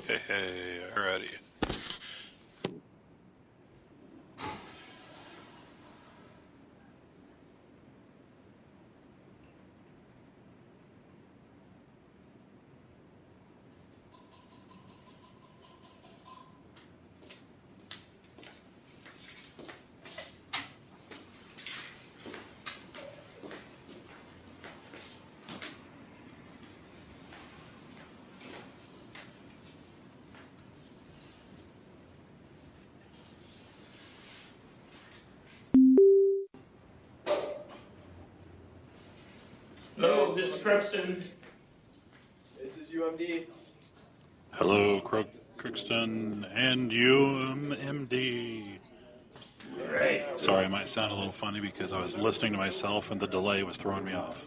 Hey, alrighty. Hello, this is Crookston. This is UMD. Hello, Crookston and UMD. All right. Sorry, I might sound a little funny because I was listening to myself and the delay was throwing me off.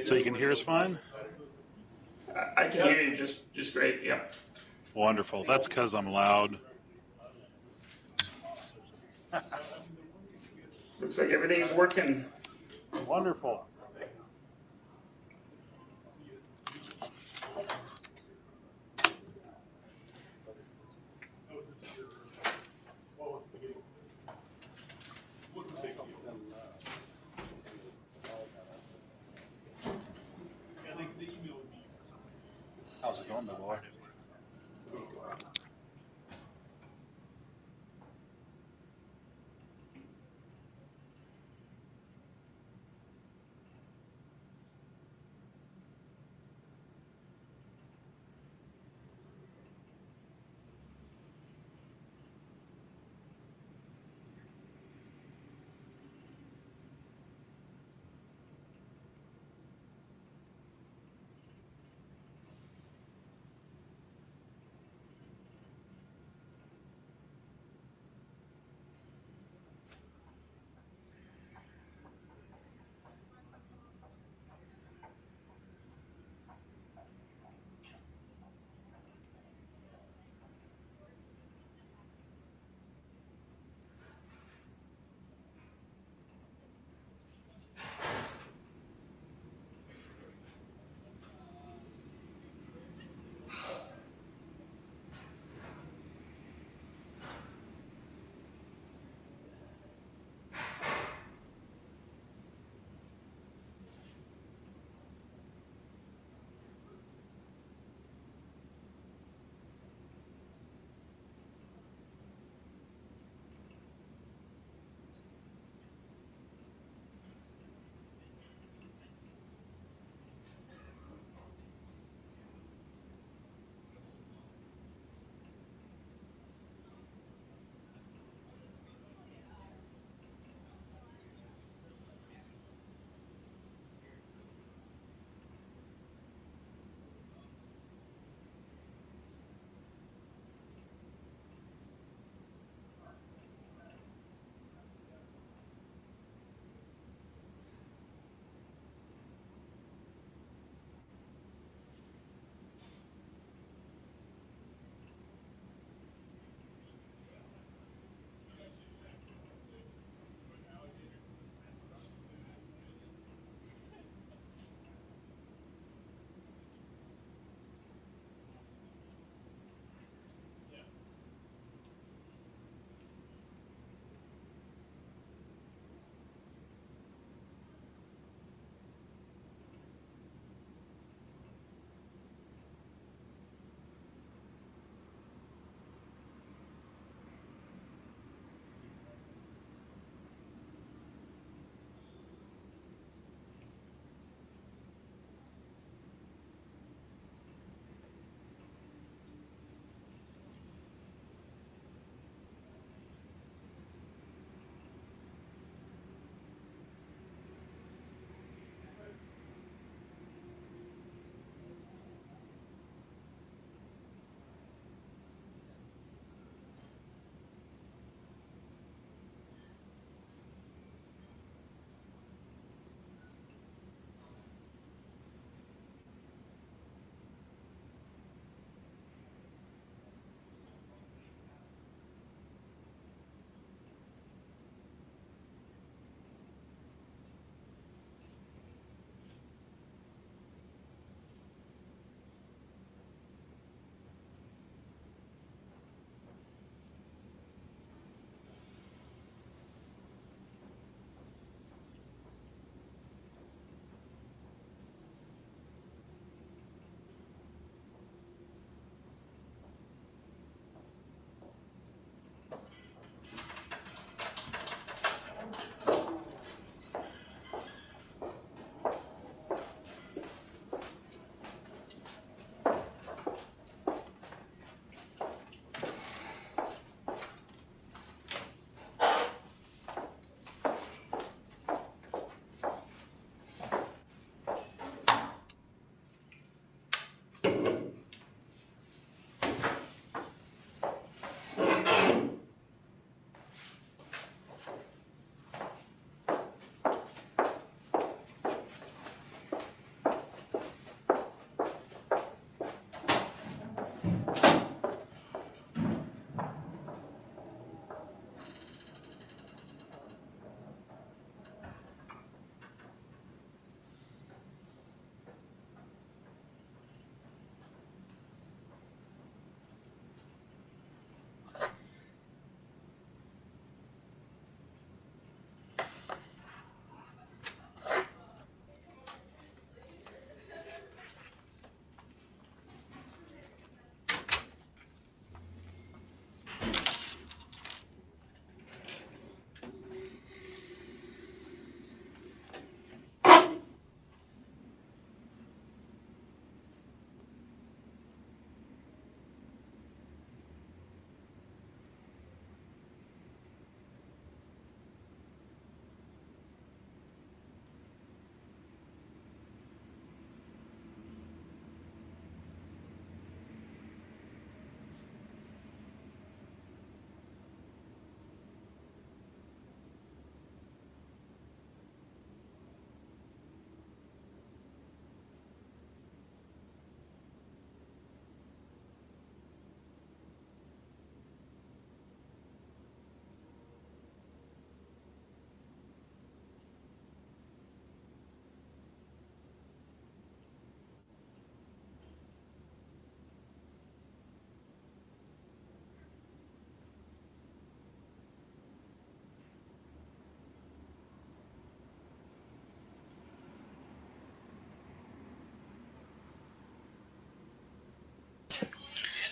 So you can hear us fine? I can hear you just great. Yeah. Wonderful. That's because I'm loud. Looks like everything's working. Wonderful. How's it going, my boy?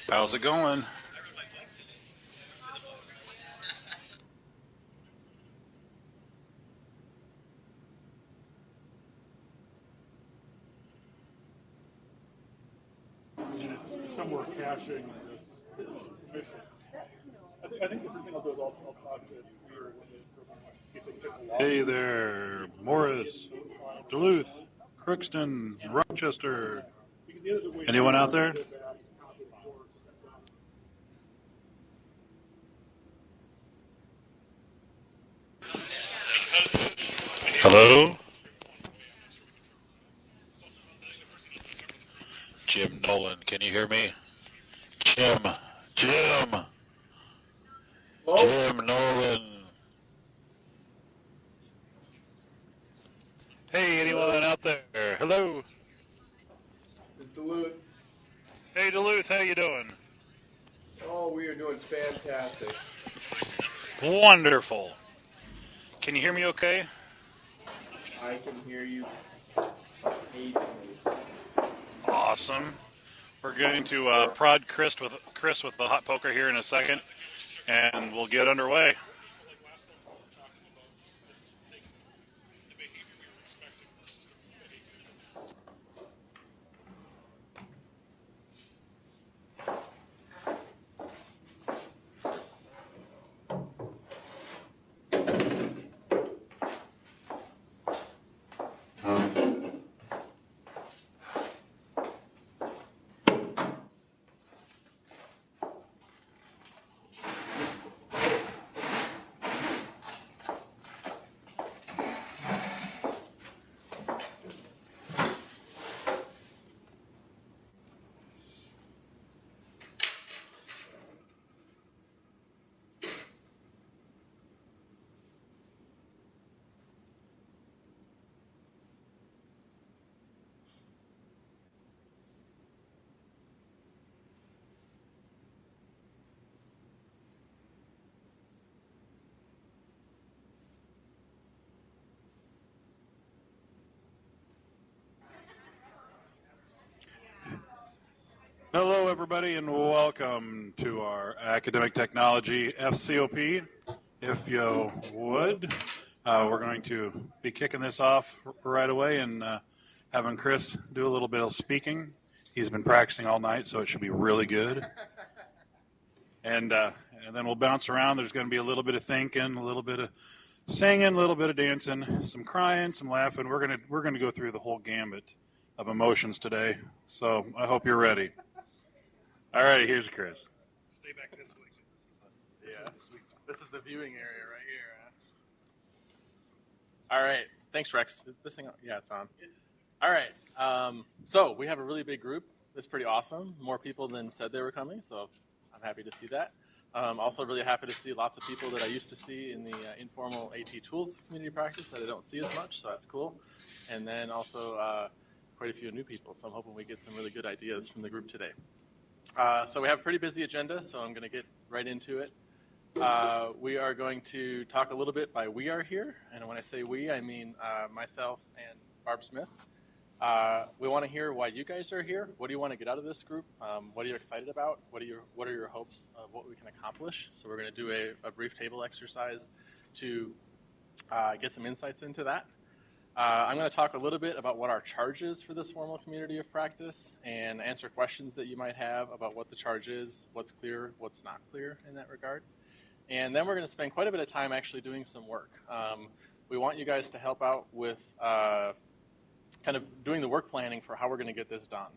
How's it going? And it's somewhere caching this mission. I think the first thing I'll do is I'll talk to Peter when they see if they can take a walk. Hey there, Morris, Duluth, Crookston, Rochester. Anyone out there? Hello? Jim Nolan, can you hear me? Jim. Whoa. Jim Nolan. Hey, anyone out there? Hello. This is Duluth. Hey, Duluth, how you doing? Oh, we are doing fantastic. Wonderful. Can you hear me okay? I can hear you easily. Awesome. We're going to prod Chris with the hot poker here in a second, and we'll get underway. Hello, everybody, and welcome to our Academic Technology fCOP. If you would, we're going to be kicking this off right away and having Chris do a little bit of speaking. He's been practicing all night, so it should be really good. And then we'll bounce around. There's going to be a little bit of thinking, a little bit of singing, a little bit of dancing, some crying, some laughing. We're gonna go through the whole gambit of emotions today. So I hope you're ready. All right, here's Chris. Stay back this way. This is the viewing area right here. All right. Thanks, Rex. Is this thing on? Yeah, it's on. All right. So we have a really big group. It's pretty awesome. More people than said they were coming, so I'm happy to see that. Also really happy to see lots of people that I used to see in the informal AT Tools community practice that I don't see as much, so that's cool. And then also quite a few new people, so I'm hoping we get some really good ideas from the group today. So we have a pretty busy agenda, so I'm going to get right into it. We are going to talk a little bit by we are here, and when I say we, I mean myself and Barb Smith. We want to hear why you guys are here. What do you want to get out of this group? What are you excited about? What are your hopes of what we can accomplish? So we're going to do a brief table exercise to get some insights into that. I'm going to talk a little bit about what our charge is for this formal community of practice and answer questions that you might have about what the charge is, what's clear, what's not clear in that regard. And then we're going to spend quite a bit of time actually doing some work. We want you guys to help out with kind of doing the work planning for how we're going to get this done.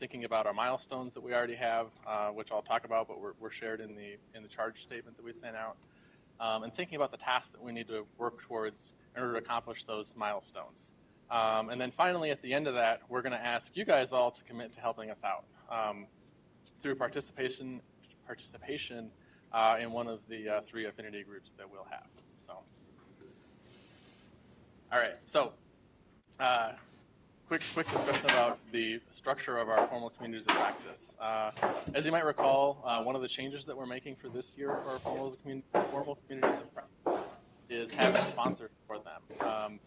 Thinking about our milestones that we already have, which I'll talk about, but were shared in the charge statement that we sent out. And thinking about the tasks that we need to work towards in order to accomplish those milestones. And then finally, at the end of that, we're going to ask you guys all to commit to helping us out through participation in one of the 3 affinity groups that we'll have. So, all right. So, quick discussion about the structure of our formal communities of practice. As you might recall, one of the changes that we're making for this year for our formal communities of practice is having sponsors for them.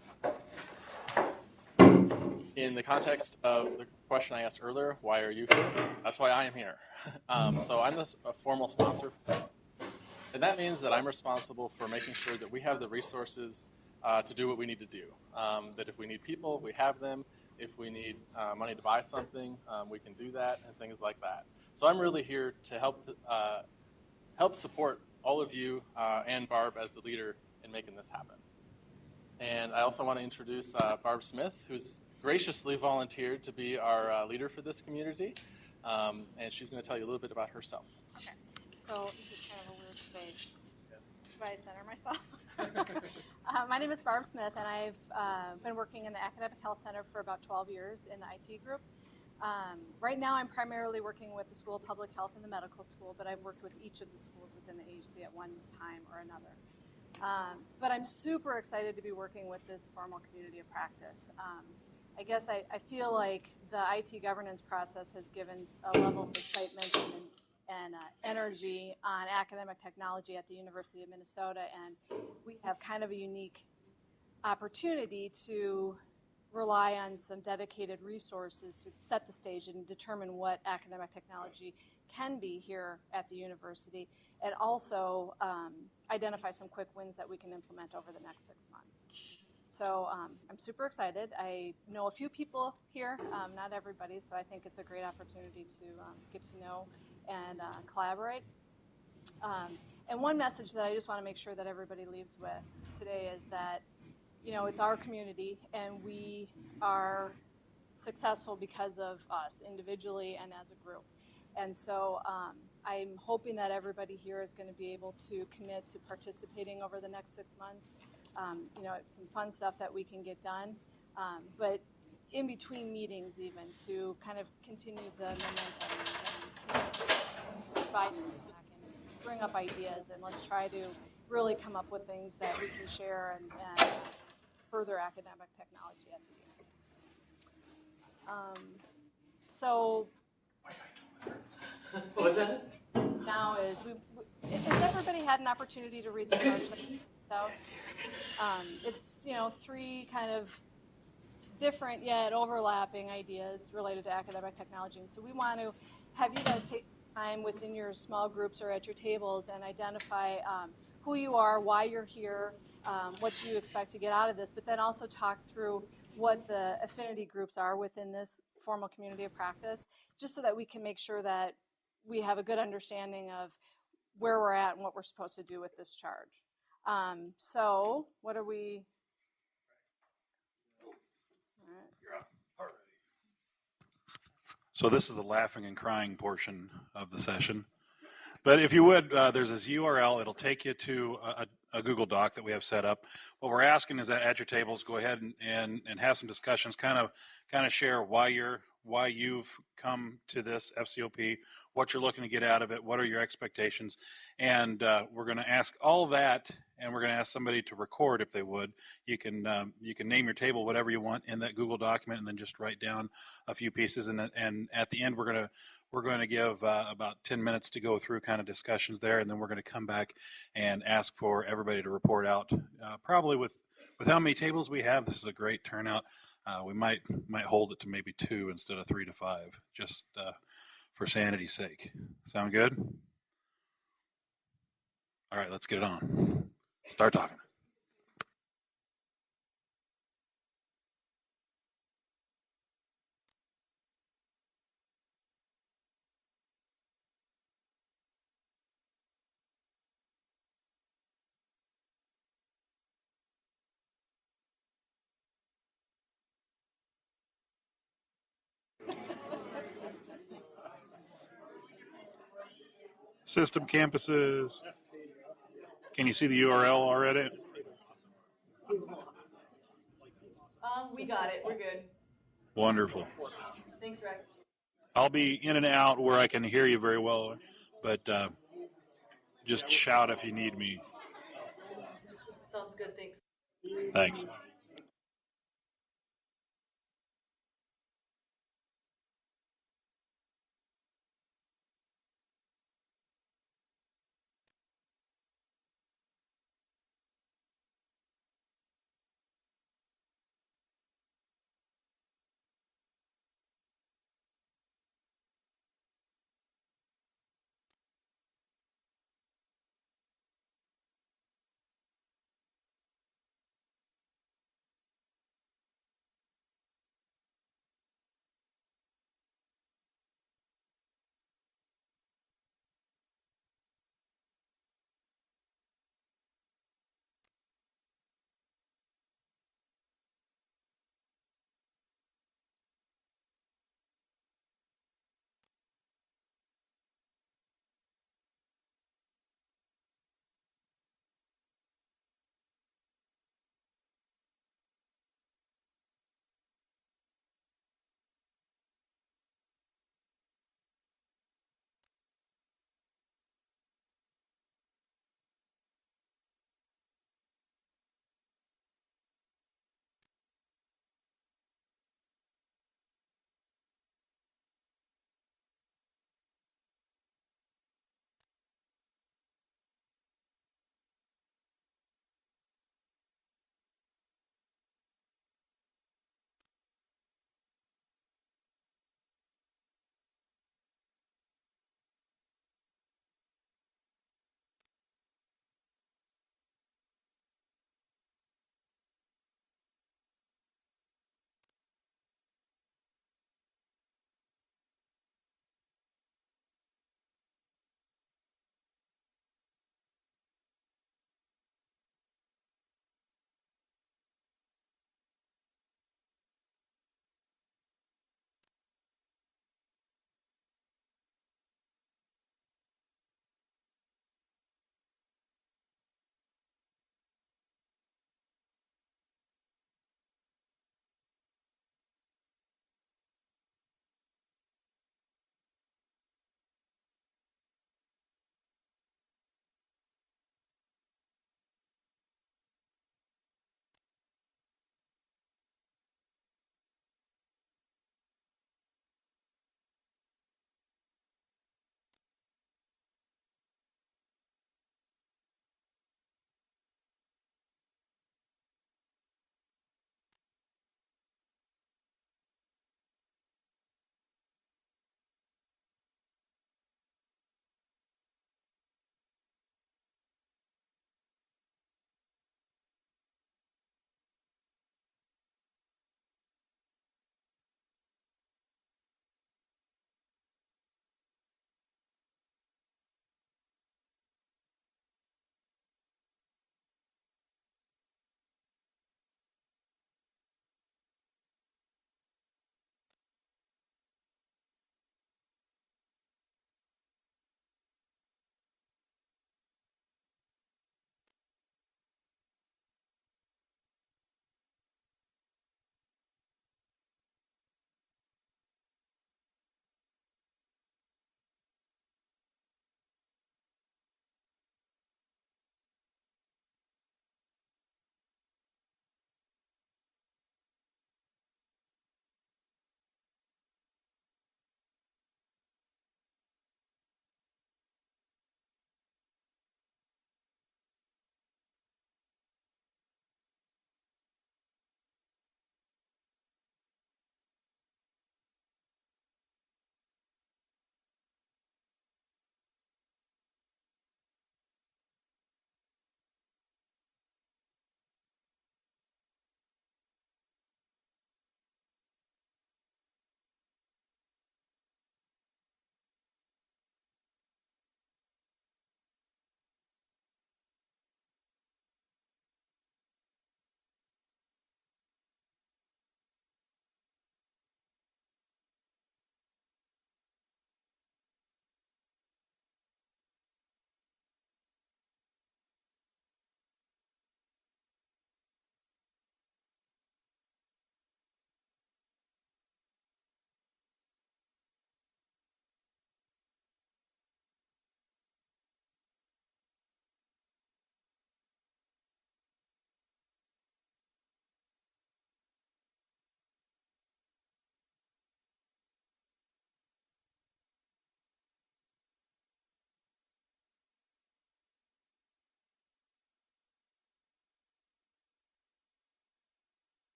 in the context of the question I asked earlier, why are you here? That's why I am here. So I'm a formal sponsor, and that means that I'm responsible for making sure that we have the resources to do what we need to do. That if we need people, we have them. If we need money to buy something, we can do that, and things like that. So I'm really here to help support all of you and Barb as the leader in making this happen. And I also want to introduce Barb Smith, who's graciously volunteered to be our leader for this community. And she's going to tell you a little bit about herself. Okay, so this is kind of a weird space. Should I center myself? My name is Barb Smith, and I've been working in the Academic Health Center for about 12 years in the IT group. Right now, I'm primarily working with the School of Public Health and the medical school, but I've worked with each of the schools within the AHC at one time or another. But I'm super excited to be working with this formal community of practice. I guess I feel like the IT governance process has given a level of excitement and energy on academic technology at the University of Minnesota, and we have kind of a unique opportunity to rely on some dedicated resources to set the stage and determine what academic technology can be here at the university, and also identify some quick wins that we can implement over the next 6 months. So I'm super excited. I know a few people here, not everybody, so I think it's a great opportunity to get to know and collaborate. And one message that I just want to make sure that everybody leaves with today is that, you know, it's our community, and we are successful because of us individually and as a group. And so I'm hoping that everybody here is going to be able to commit to participating over the next 6 months. You know, some fun stuff that we can get done, but in between meetings even to kind of continue the momentum and provide feedback and bring up ideas, and let's try to really come up with things that we can share and further academic technology at the uni. So What was that? now is has everybody had an opportunity to read the charge? So it's, you know, 3 kind of different yet overlapping ideas related to academic technology. And so we want to have you guys take some time within your small groups or at your tables and identify who you are, why you're here, what you expect to get out of this, but then also talk through what the affinity groups are within this formal community of practice, just so that we can make sure that we have a good understanding of where we're at and what we're supposed to do with this charge. So what are we? All right. So this is the laughing and crying portion of the session. But if you would, there's this URL. It'll take you to a Google Doc that we have set up. What we're asking is that at your tables, go ahead and have some discussions, kind of share why you've come to this fCOP, what you're looking to get out of it, what are your expectations, and we're going to ask all that, and we're going to ask somebody to record if they would. You can name your table whatever you want in that Google document, and then just write down a few pieces, and at the end we're going to give about 10 minutes to go through kind of discussions there, and then we're going to come back and ask for everybody to report out. Probably with how many tables we have, this is a great turnout. We might hold it to maybe 2 instead of 3 to 5, just for sanity's sake. Sound good? All right, let's get it on. Start talking. System campuses. Can you see the URL already? We got it. We're good. Wonderful. Thanks, Rex. I'll be in and out where I can hear you very well, but just shout if you need me. Sounds good. Thanks. Thanks.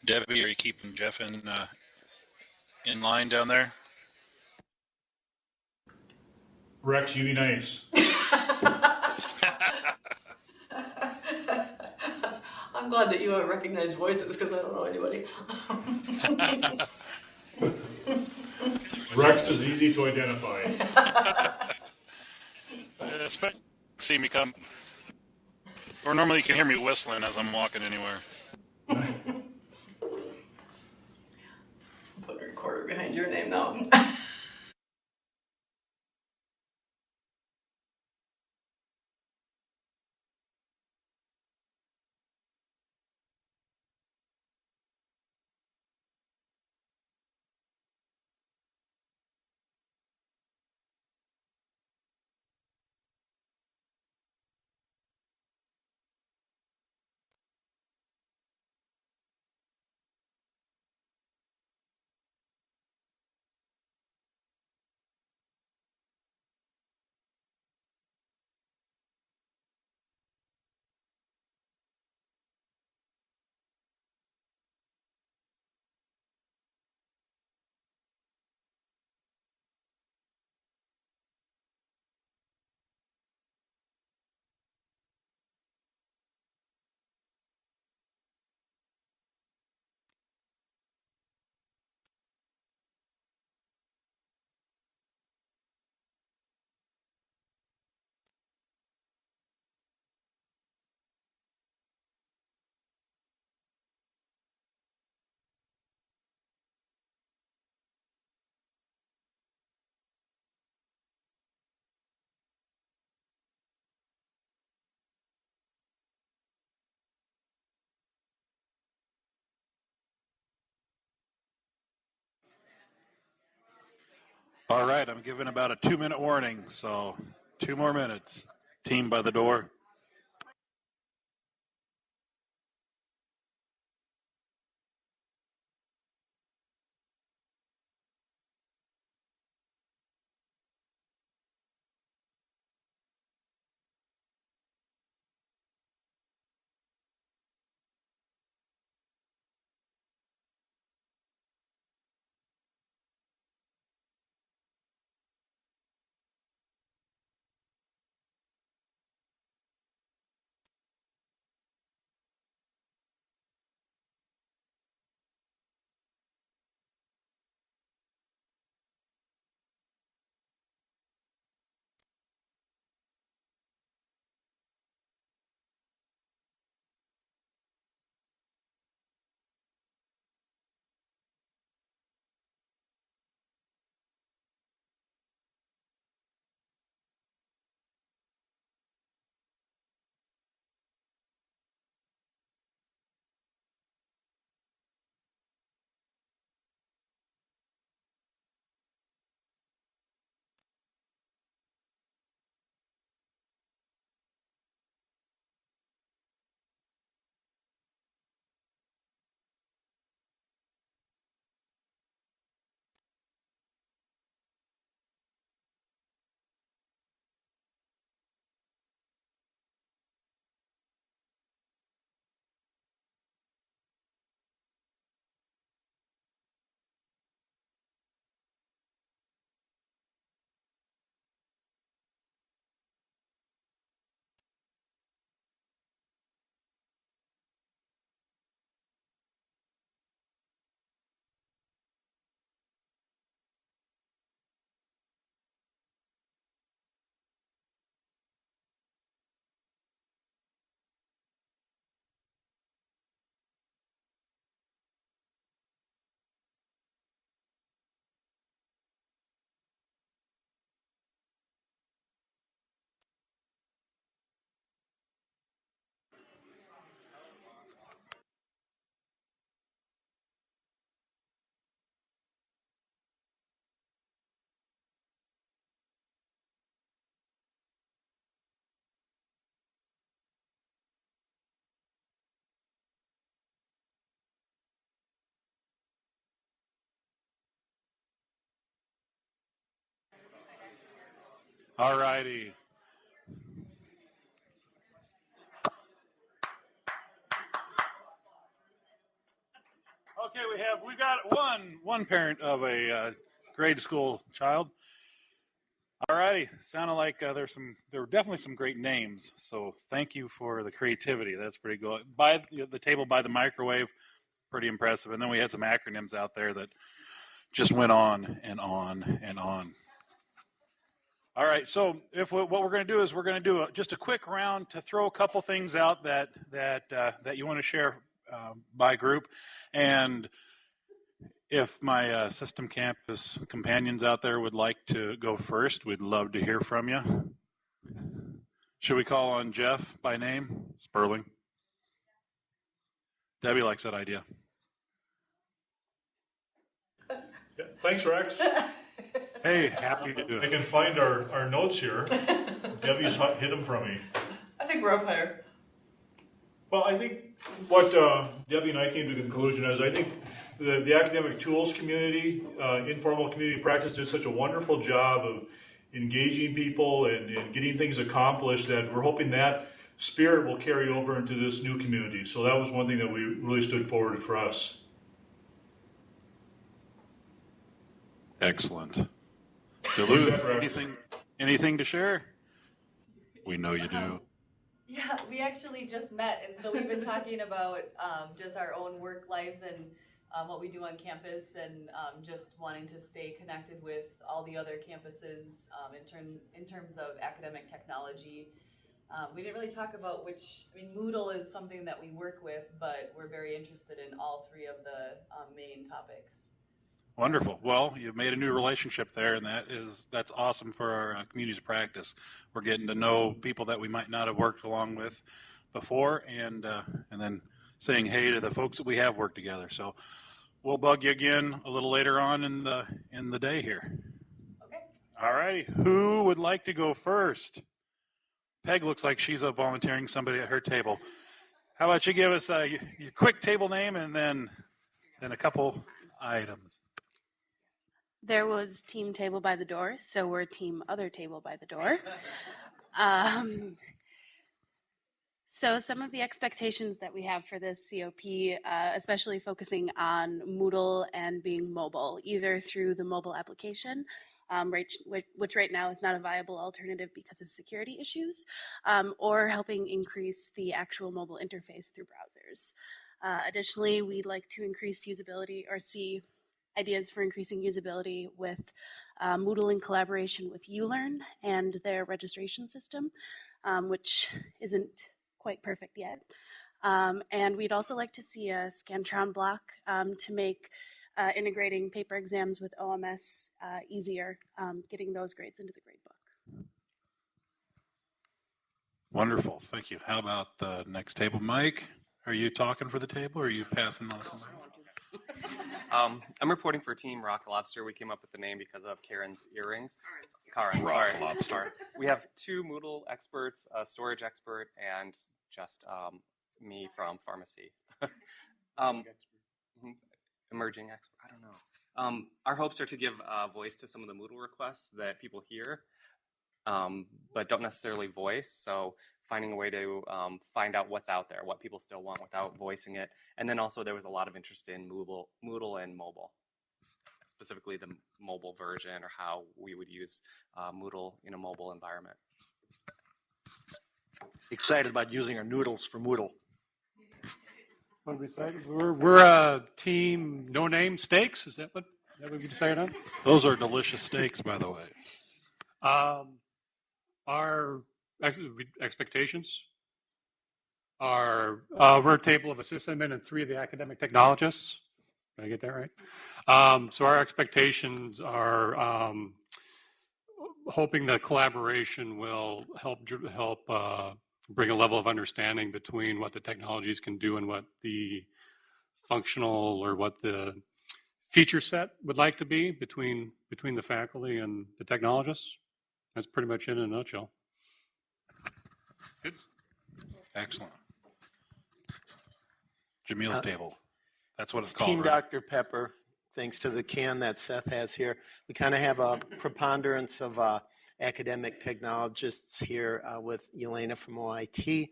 Debbie, are you keeping Jeff in line down there? Rex, you be nice. I'm glad that you don't recognize voices because I don't know anybody. Rex is easy to identify. Especially see me come. Or normally you can hear me whistling as I'm walking anywhere. Put a recorder behind your name now. All right, I'm giving about a 2-minute warning, so 2 more minutes. Team by the door. All righty. Okay, we've got one parent of a grade school child. All righty, sounded like there were definitely some great names. So thank you for the creativity. That's pretty good. By the table by the microwave, pretty impressive. And then we had some acronyms out there that just went on and on and on. All right, so what we're going to do is we're going to do just a quick round to throw a couple things out that you want to share by group, and if my system campus companions out there would like to go first, we'd love to hear from you. Should we call on Jeff by name? Sperling. Debbie likes that idea. Yeah, thanks, Rex. Hey, happy to do I it. can find our notes here. Debbie's hid them from me. I think we're up higher. Well, I think what Debbie and I came to the conclusion is I think the academic tools community, informal community practice did such a wonderful job of engaging people and getting things accomplished that we're hoping that spirit will carry over into this new community. So that was one thing that we really stood forward for us. Excellent. Duluth, anything to share? We know you do. Yeah, we actually just met, and so we've been talking about just our own work lives and what we do on campus, and just wanting to stay connected with all the other campuses in terms of academic technology. We didn't really talk about Moodle is something that we work with, but we're very interested in all three of the main topics. Wonderful. Well, you've made a new relationship there, and that's awesome for our community's practice. We're getting to know people that we might not have worked along with before, and then saying hey to the folks that we have worked together. So we'll bug you again a little later on in the day here. Okay. All right. Who would like to go first? Peg looks like she's volunteering somebody at her table. How about you give us your quick table name and then a couple items. There was team table by the door, so we're team other table by the door. So some of the expectations that we have for this COP, especially focusing on Moodle and being mobile, either through the mobile application, which right now is not a viable alternative because of security issues, or helping increase the actual mobile interface through browsers. Additionally, we'd like to increase usability or see ideas for increasing usability with Moodle in collaboration with ULearn and their registration system, which isn't quite perfect yet. And we'd also like to see a Scantron block to make integrating paper exams with OMS easier, getting those grades into the gradebook. Wonderful. Thank you. How about the next table? Mike, are you talking for the table or are you passing on somebody else? I'm reporting for Team Rock Lobster. We came up with the name because of Karen's earrings. Karen, Rock sorry. Lobster. We have two Moodle experts, a storage expert, and just me from pharmacy. Emerging expert. I don't know. Our hopes are to give voice to some of the Moodle requests that people hear, but don't necessarily voice. So finding a way to find out what's out there, what people still want without voicing it. And then also there was a lot of interest in Moodle and mobile, specifically the mobile version or how we would use Moodle in a mobile environment. Excited about using our noodles for Moodle. What did we say? We're team no name steaks. Is that what we decided on? Those are delicious steaks, by the way. Our expectations are we're a table of a sysadmin and 3 of the academic technologists. Did I get that right? So our expectations are hoping that collaboration will help bring a level of understanding between what the technologies can do and what the functional or what the feature set would like to be between the faculty and the technologists. That's pretty much it in a nutshell. Good. Excellent. Jamil's table. That's what it's called, Team right? Dr. Pepper, thanks to the can that Seth has here. We kind of have a preponderance of academic technologists here with Elena from OIT,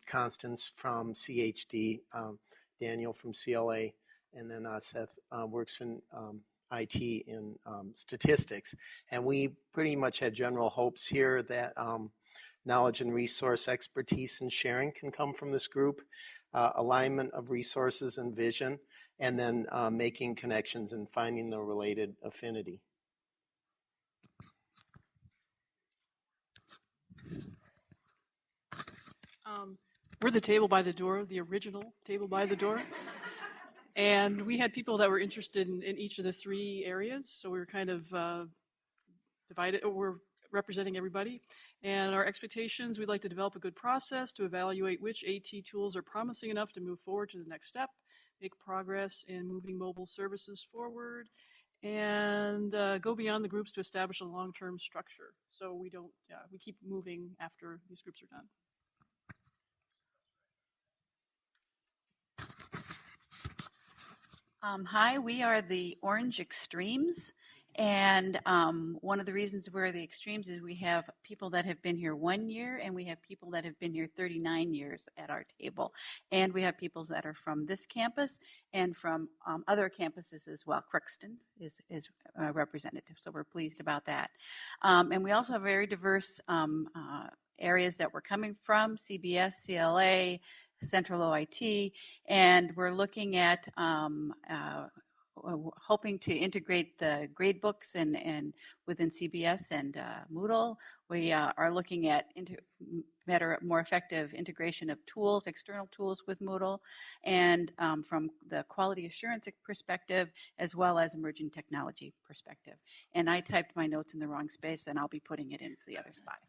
Constance from CHD, Daniel from CLA, and then Seth works in IT in statistics. And we pretty much had general hopes here that knowledge and resource expertise and sharing can come from this group, alignment of resources and vision, and then making connections and finding the related affinity. We're the table by the door, the original table by the door. And we had people that were interested in each of the three areas. So we were kind of divided, we're representing everybody. And our expectations, we'd like to develop a good process to evaluate which AT tools are promising enough to move forward to the next step, make progress in moving mobile services forward, and go beyond the groups to establish a long-term structure. So we don't, we keep moving after these groups are done. Hi, we are the Orange Extremes, and one of the reasons we're the Extremes is we have people that have been here 1 year, and we have people that have been here 39 years at our table, and we have people that are from this campus and from other campuses as well. Crookston is representative, so we're pleased about that. And we also have very diverse areas that we're coming from: CBS, CLA, Central OIT, and we're looking at hoping to integrate the grade books and within CBS and Moodle. We are looking at better, more effective integration of tools, external tools with Moodle, and from the quality assurance perspective, as well as emerging technology perspective. And I typed my notes in the wrong space, and I'll be putting it into the other spot.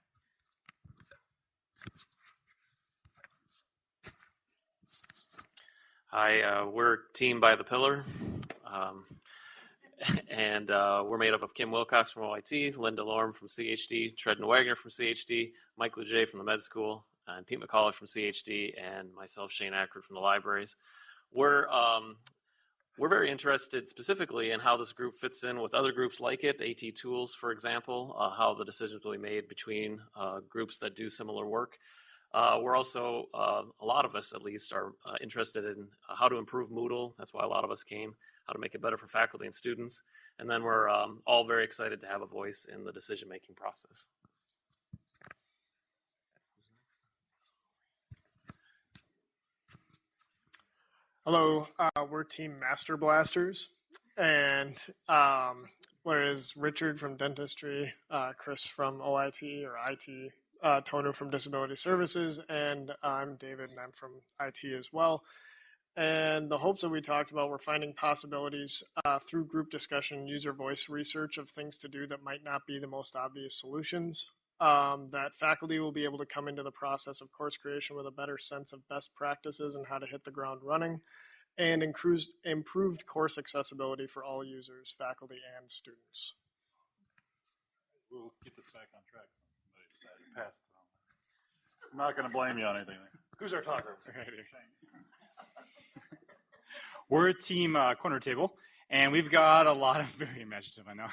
Hi, we're Team by the Pillar, and we're made up of Kim Wilcox from OIT, Linda Lorm from CHD, Tredden Wagner from CHD, Mike Leger from the med school, and Pete McCullough from CHD, and myself, Shane Ackford from the libraries. We're very interested specifically in how this group fits in with other groups like it, AT Tools, for example, how the decisions will be made between groups that do similar work. We're also, a lot of us at least, are interested in how to improve Moodle. That's why a lot of us came, how to make it better for faculty and students. And then we're all very excited to have a voice in the decision-making process. Hello, we're Team Master Blasters. And whereas Richard from Dentistry, Chris from OIT or IT, Tonu from Disability Services, and I'm David, and I'm from IT as well. And the hopes that we talked about were finding possibilities through group discussion, user voice research of things to do that might not be the most obvious solutions, that faculty will be able to come into the process of course creation with a better sense of best practices and how to hit the ground running, and improved course accessibility for all users, faculty, and students. We'll get this back on track. Pass it on. I'm not going to blame you on anything. Who's our talker? We're Team Corner Table, and we've got a lot of, very imaginative, I know.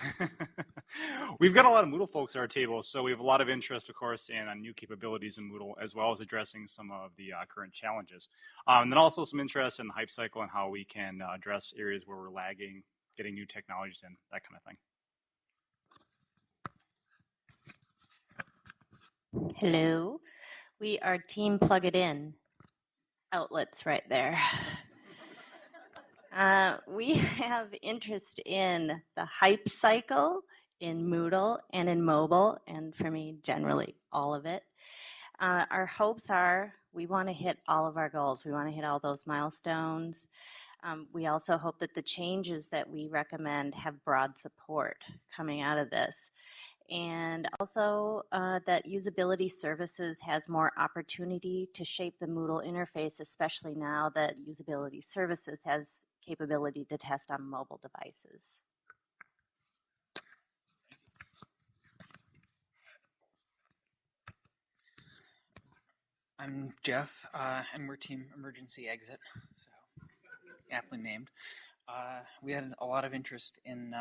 We've got a lot of Moodle folks at our table, so we have a lot of interest, of course, in new capabilities in Moodle, as well as addressing some of the current challenges. And then also some interest in the hype cycle and how we can address areas where we're lagging, getting new technologies in, that kind of thing. Hello, we are Team Plug It In. Outlets right there. We have interest in the hype cycle in Moodle and in mobile, and for me, generally all of it. Our hopes are we want to hit all of our goals. We want to hit all those milestones. We also hope that the changes that we recommend have broad support coming out of this. And also that usability services has more opportunity to shape the Moodle interface, especially now that usability services has capability to test on mobile devices. I'm Jeff, and we're Team Emergency Exit, so aptly named. We had a lot of interest in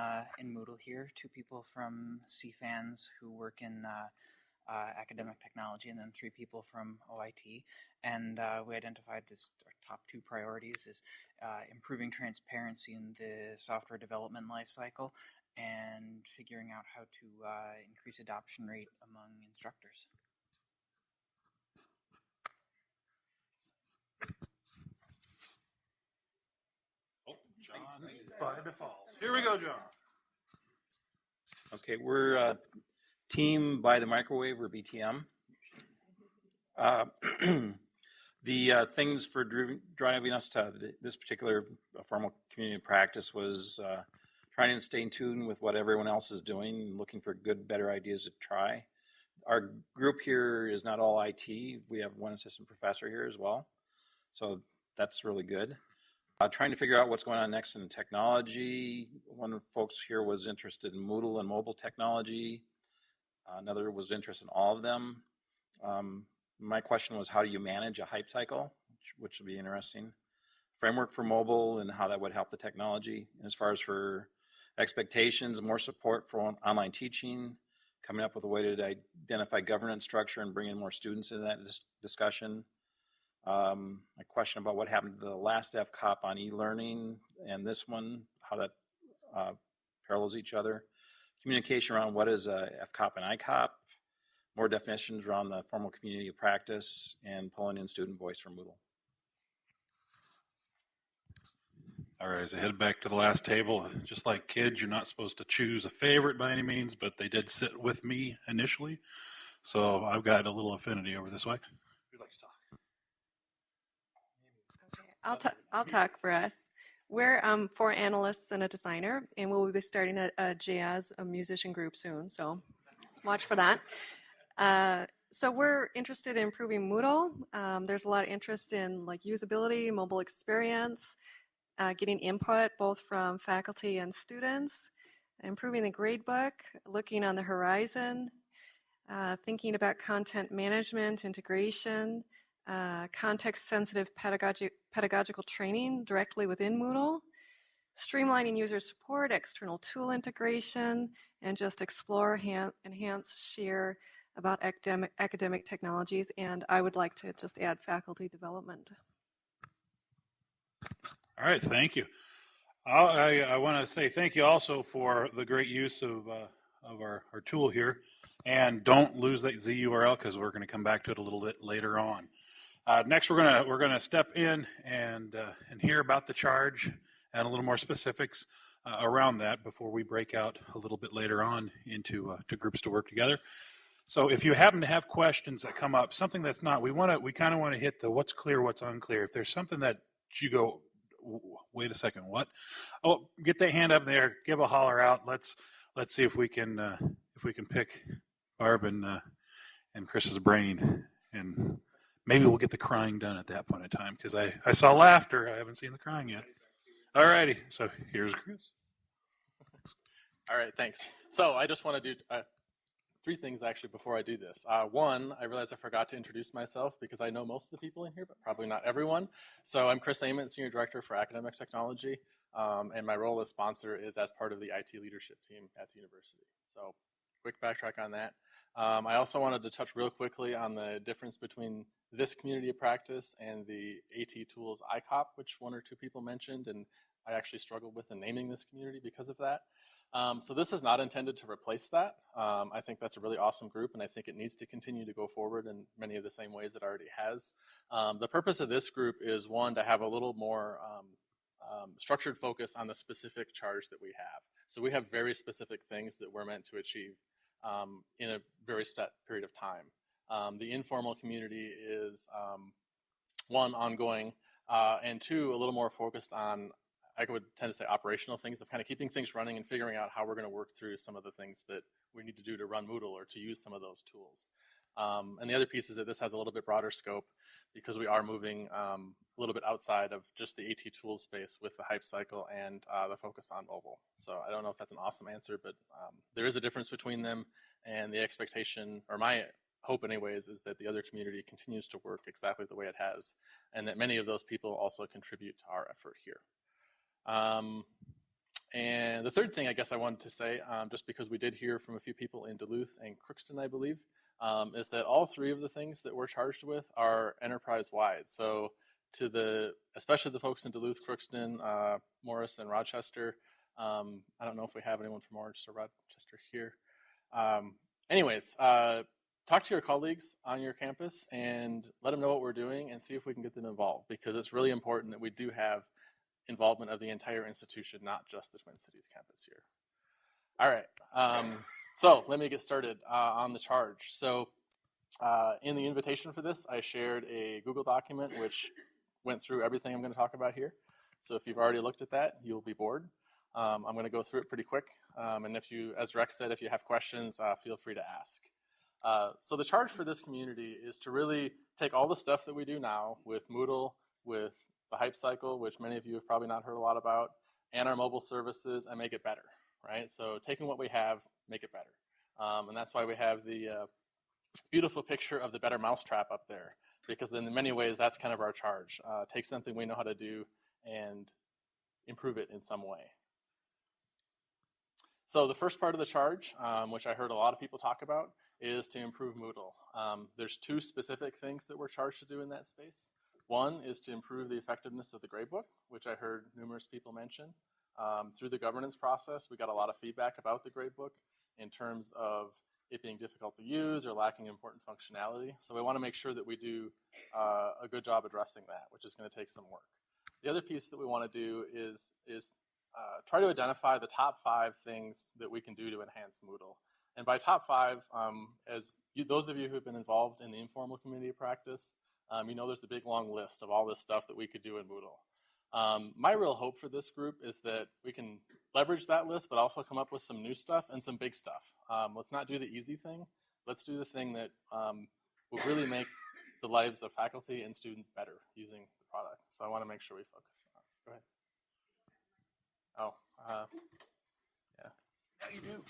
Moodle here. Two people from CFANS who work in academic technology, and then 3 people from OIT. And we identified this our top 2 priorities is improving transparency in the software development lifecycle and figuring out how to increase adoption rate among instructors. John, by default. Here we go, John. Okay, we're Team by the Microwave, or BTM. The things for driving us to this particular formal community practice was trying to stay in tune with what everyone else is doing, looking for good, better ideas to try. Our group here is not all IT. We have one assistant professor here as well, so that's really good. Trying to figure out what's going on next in technology. One of the folks here was interested in Moodle and mobile technology. Another was interested in all of them. My question was, how do you manage a hype cycle, which would be interesting. Framework for mobile and how that would help the technology. As far as for expectations, more support for online teaching, coming up with a way to identify governance structure and bring in more students in that discussion. A question about what happened to the last fCOP on e-learning and this one, how that parallels each other. Communication around what is a fCOP and ICOP. More definitions around the formal community of practice, and pulling in student voice from Moodle. All right, as I head back to the last table, just like kids, you're not supposed to choose a favorite by any means, but they did sit with me initially. So I've got a little affinity over this way. Who'd like to talk? Okay, I'll talk for us. We're 4 analysts and a designer, and we'll be starting a jazz, a musician group soon, so watch for that. So we're interested in improving Moodle. There's a lot of interest in like usability, mobile experience, getting input both from faculty and students, improving the gradebook, looking on the horizon, thinking about content management, integration, context-sensitive pedagogical training directly within Moodle, streamlining user support, external tool integration, and just explore, enhance, share about academic technologies. And I would like to just add faculty development. All right, thank you. I want to say thank you also for the great use of our tool here. And don't lose that Z URL because we're going to come back to it a little bit later on. Next, we're gonna step in and hear about the charge and a little more specifics around that before we break out a little bit later on into to groups to work together. So if you happen to have questions that come up, something that's not, we kind of want to hit the what's clear, what's unclear. If there's something that you go, wait a second, what? Oh, get that hand up there, give a holler out. Let's see if we can pick Barb and Chris's brain, and maybe we'll get the crying done at that point in time, because I saw laughter. I haven't seen the crying yet. All righty, so here's Chris. All right, thanks. So I just want to do 3 things actually before I do this. One, I realized I forgot to introduce myself because I know most of the people in here, but probably not everyone. So I'm Chris Ament, Senior Director for Academic Technology, and my role as sponsor is as part of the IT leadership team at the university. So quick backtrack on that. I also wanted to touch real quickly on the difference between this community of practice and the AT tools ICOP, which 1 or 2 people mentioned, and I actually struggled with in naming this community because of that. So this is not intended to replace that. I think that's a really awesome group, and I think it needs to continue to go forward in many of the same ways it already has. The purpose of this group is, 1, to have a little more structured focus on the specific charge that we have. So we have very specific things that we're meant to achieve in a very set period of time. The informal community is 1, ongoing, and 2, a little more focused on, I would tend to say, operational things of kind of keeping things running and figuring out how we're going to work through some of the things that we need to do to run Moodle or to use some of those tools. And the other piece is that this has a little bit broader scope because we are moving a little bit outside of just the AT tools space with the hype cycle and the focus on mobile. So I don't know if that's an awesome answer, but there is a difference between them, and the expectation, or my hope anyways, is that the other community continues to work exactly the way it has, and that many of those people also contribute to our effort here. And the third thing I guess I wanted to say, just because we did hear from a few people in Duluth and Crookston, I believe, is that all three of the things that we're charged with are enterprise-wide. So especially the folks in Duluth, Crookston, Morris, and Rochester. I don't know if we have anyone from Orange or Rochester here. Anyways, talk to your colleagues on your campus and let them know what we're doing and see if we can get them involved, because it's really important that we do have involvement of the entire institution, not just the Twin Cities campus here. All right, so let me get started on the charge. So in the invitation for this, I shared a Google document which went through everything I'm going to talk about here. So if you've already looked at that, you'll be bored. I'm going to go through it pretty quick. And if you, as Rex said, if you have questions, feel free to ask. So the charge for this community is to really take all the stuff that we do now with Moodle, with the hype cycle, which many of you have probably not heard a lot about, and our mobile services, and make it better, right? So taking what we have, make it better. And that's why we have the beautiful picture of the better mousetrap up there, because in many ways, that's kind of our charge. Take something we know how to do and improve it in some way. So the first part of the charge, which I heard a lot of people talk about, is to improve Moodle. There's two specific things that we're charged to do in that space. One is to improve the effectiveness of the gradebook, which I heard numerous people mention. Through the governance process, we got a lot of feedback about the gradebook in terms of it being difficult to use or lacking important functionality. So we want to make sure that we do a good job addressing that, which is going to take some work. The other piece that we want to do is try to identify the top 5 things that we can do to enhance Moodle. And by top 5, those of you who've been involved in the informal community practice, you know there's a big long list of all this stuff that we could do in Moodle. My real hope for this group is that we can leverage that list, but also come up with some new stuff and some big stuff. Let's not do the easy thing. Let's do the thing that will really make the lives of faculty and students better using the product. So I want to make sure we focus on it. Go ahead. Oh, yeah. Yeah, you do.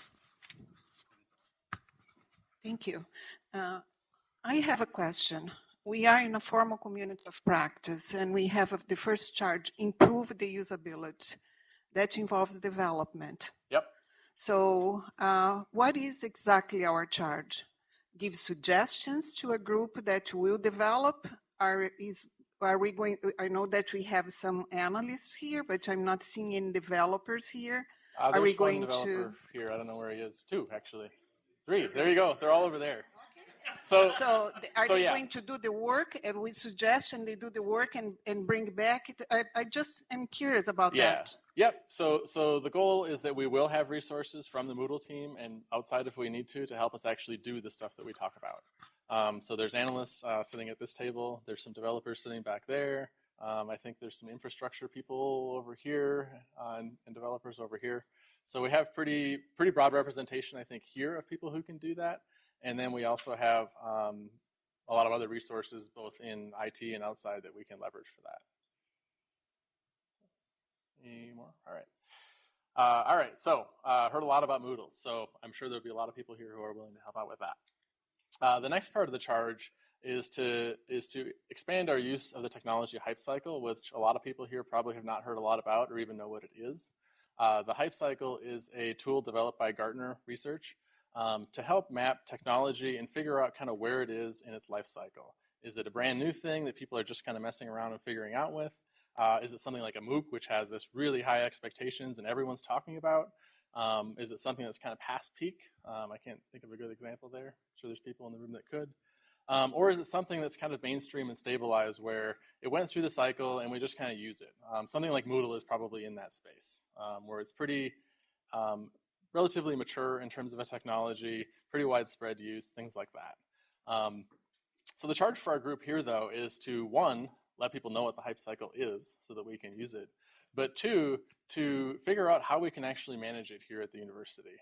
Thank you. I have a question. We are in a formal community of practice, and we have the first charge, improve the usability. That involves development. Yep. So what is exactly our charge? Give suggestions to a group that will develop? Are we going? I know that we have some analysts here, but I'm not seeing any developers here. Are we going one developer to? Here, I don't know where he is. 2, actually. 3. There you go. They're all over there. So Are they yeah. going to do the work and with suggestion they do the work and bring back? I just am curious about that. Yep. So the goal is that we will have resources from the Moodle team and outside if we need to help us actually do the stuff that we talk about. So there's analysts sitting at this table. There's some developers sitting back there. I think there's some infrastructure people over here and developers over here. So we have pretty broad representation, I think, here of people who can do that. And then we also have a lot of other resources, both in IT and outside, that we can leverage for that. Any more? All right. All right. So heard a lot about Moodle. So I'm sure there'll be a lot of people here who are willing to help out with that. The next part of the charge is to expand our use of the technology hype cycle, which a lot of people here probably have not heard a lot about or even know what it is. The hype cycle is a tool developed by Gartner Research to help map technology and figure out kind of where it is in its life cycle. Is it a brand new thing that people are just kind of messing around and figuring out with? Is it something like a MOOC, which has this really high expectations and everyone's talking about? Is it something that's kind of past peak? I can't think of a good example there. I'm sure there's people in the room that could. Or is it something that's kind of mainstream and stabilized where it went through the cycle and we just kind of use it? Something like Moodle is probably in that space, where it's pretty relatively mature in terms of a technology, pretty widespread use, things like that. So the charge for our group here, though, is to, 1, let people know what the hype cycle is so that we can use it, but 2, to figure out how we can actually manage it here at the university.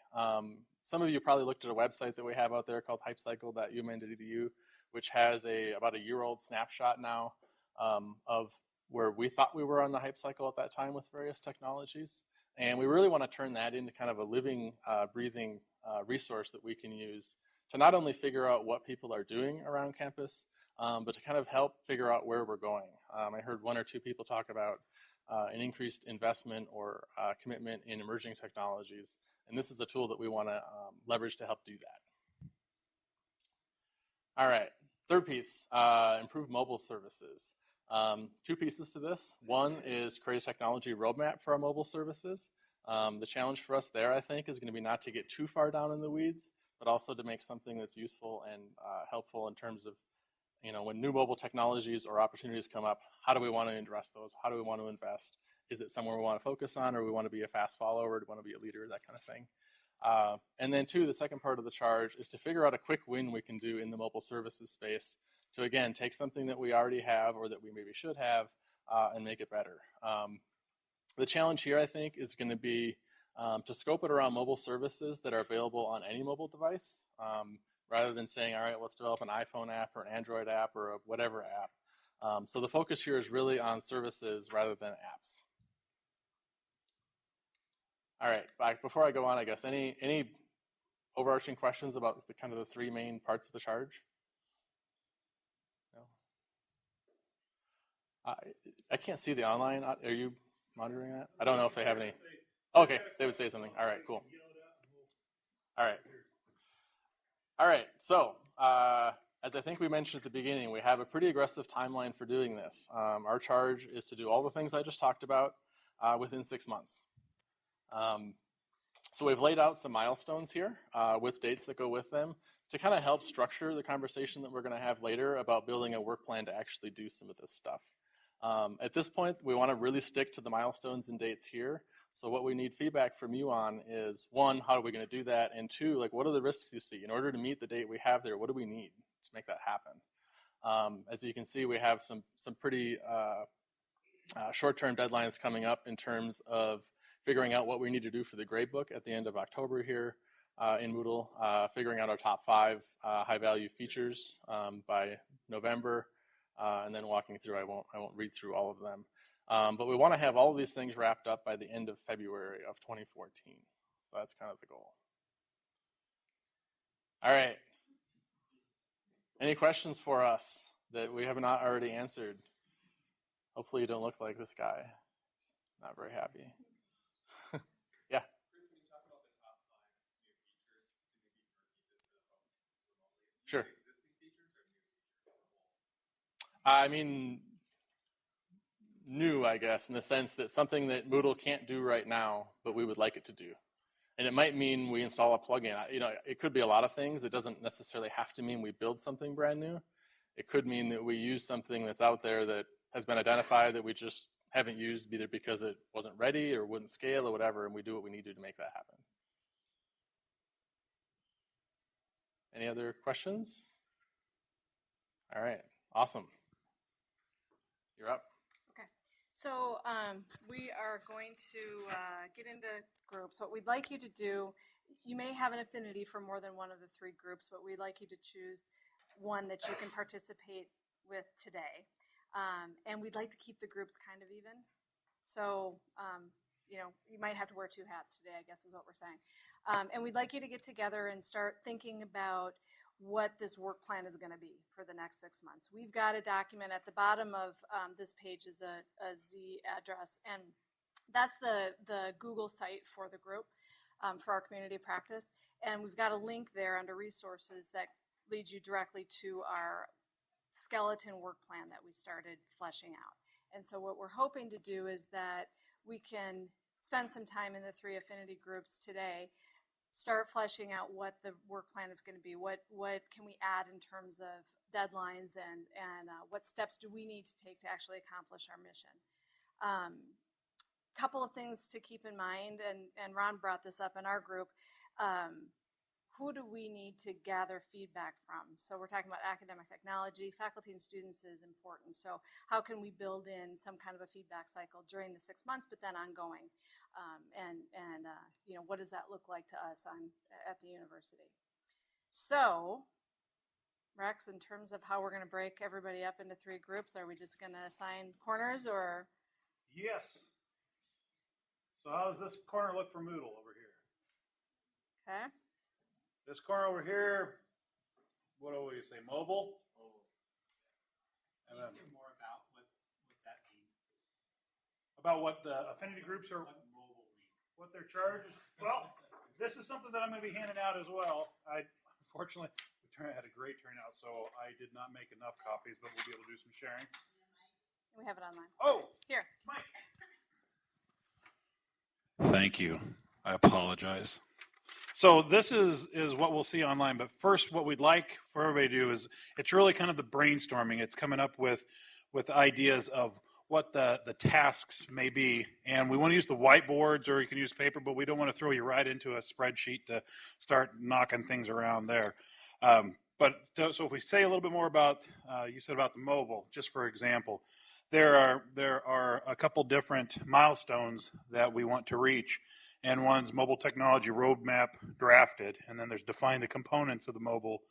Some of you probably looked at a website that we have out there called hypecycle.umn.edu, which has about a year-old snapshot now of where we thought we were on the hype cycle at that time with various technologies. And we really want to turn that into kind of a living, breathing resource that we can use to not only figure out what people are doing around campus, but to kind of help figure out where we're going. I heard 1 or 2 people talk about an increased investment or commitment in emerging technologies. And this is a tool that we want to leverage to help do that. All right, third piece, improve mobile services. Two pieces to this. One is create a technology roadmap for our mobile services. The challenge for us there, I think, is going to be not to get too far down in the weeds, but also to make something that's useful and helpful in terms of, when new mobile technologies or opportunities come up, how do we want to address those? How do we want to invest? Is it somewhere we want to focus on, or we want to be a fast follower? Do we want to be a leader? That kind of thing. And then two, the second part of the charge is to figure out a quick win we can do in the mobile services space to, again, take something that we already have or that we maybe should have and make it better. The challenge here, I think, is going to be to scope it around mobile services that are available on any mobile device, rather than saying, all right, let's develop an iPhone app or an Android app or a whatever app. So the focus here is really on services rather than apps. All right, before I go on, I guess, any overarching questions about the kind of the three main parts of the charge? No? I can't see the online. Are you monitoring that? I don't know if they have any. Okay, they would say something. All right, cool. All right. All right, so as I think we mentioned at the beginning, we have a pretty aggressive timeline for doing this. Our charge is to do all the things I just talked about within 6 months. So we've laid out some milestones here with dates that go with them to kind of help structure the conversation that we're going to have later about building a work plan to actually do some of this stuff. At this point, we want to really stick to the milestones and dates here. So what we need feedback from you on is, one, how are we going to do that? And two, like, what are the risks you see? In order to meet the date we have there, what do we need to make that happen? As you can see, we have some pretty short-term deadlines coming up in terms of figuring out what we need to do for the gradebook at the end of October here in Moodle, figuring out our top 5 high-value features by November, and then walking through. I won't read through all of them. But we want to have all of these things wrapped up by the end of February of 2014. So that's kind of the goal. All right. Any questions for us that we have not already answered? Hopefully you don't look like this guy. He's not very happy. Yeah. Sure. I mean, new, I guess, in the sense that something that Moodle can't do right now, but we would like it to do. And it might mean we install a plugin. It could be a lot of things. It doesn't necessarily have to mean we build something brand new. It could mean that we use something that's out there that has been identified that we just haven't used, either because it wasn't ready or wouldn't scale or whatever, and we do what we need to make that happen. Any other questions? All right, awesome. You're up. Okay, so we are going to get into groups. What we'd like you to do, you may have an affinity for more than one of the 3 groups, but we'd like you to choose one that you can participate with today. And we'd like to keep the groups kind of even. So, you might have to wear 2 hats today, I guess is what we're saying. And we'd like you to get together and start thinking about what this work plan is going to be for the next 6 months. We've got a document at the bottom of this page is a Z address, and that's the Google site for the group, for our community practice. And we've got a link there under resources that leads you directly to our skeleton work plan that we started fleshing out. And so what we're hoping to do is that we can spend some time in the 3 affinity groups today, start fleshing out what the work plan is going to be, what can we add in terms of deadlines, and what steps do we need to take to actually accomplish our mission. Couple of things to keep in mind, and Ron brought this up in our group. Who do we need to gather feedback from? So we're talking about academic technology. Faculty and students is important. So how can we build in some kind of a feedback cycle during the 6 months, but then ongoing? What does that look like to us at the university? So, Rex, in terms of how we're going to break everybody up into 3 groups, are we just going to assign corners, or? Yes. So how does this corner look for Moodle over here? Okay. This corner over here, what do we say, mobile? Mobile. Can you say more about what that means? About what the affinity groups are? What mobile means. What their charge is? Well, this is something that I'm going to be handing out as well. Unfortunately, we had a great turnout, so I did not make enough copies, but we'll be able to do some sharing. We have it online. Oh, here. Thank you. I apologize. So this is what we'll see online, but first what we'd like for everybody to do is, it's really kind of the brainstorming. It's coming up with ideas of what the tasks may be, and we want to use the whiteboards, or you can use paper, but we don't want to throw you right into a spreadsheet to start knocking things around there. So if we say a little bit more about, you said about the mobile, just for example, there are a couple different milestones that we want to reach, and one's mobile technology roadmap drafted, and then there's define the components of the mobile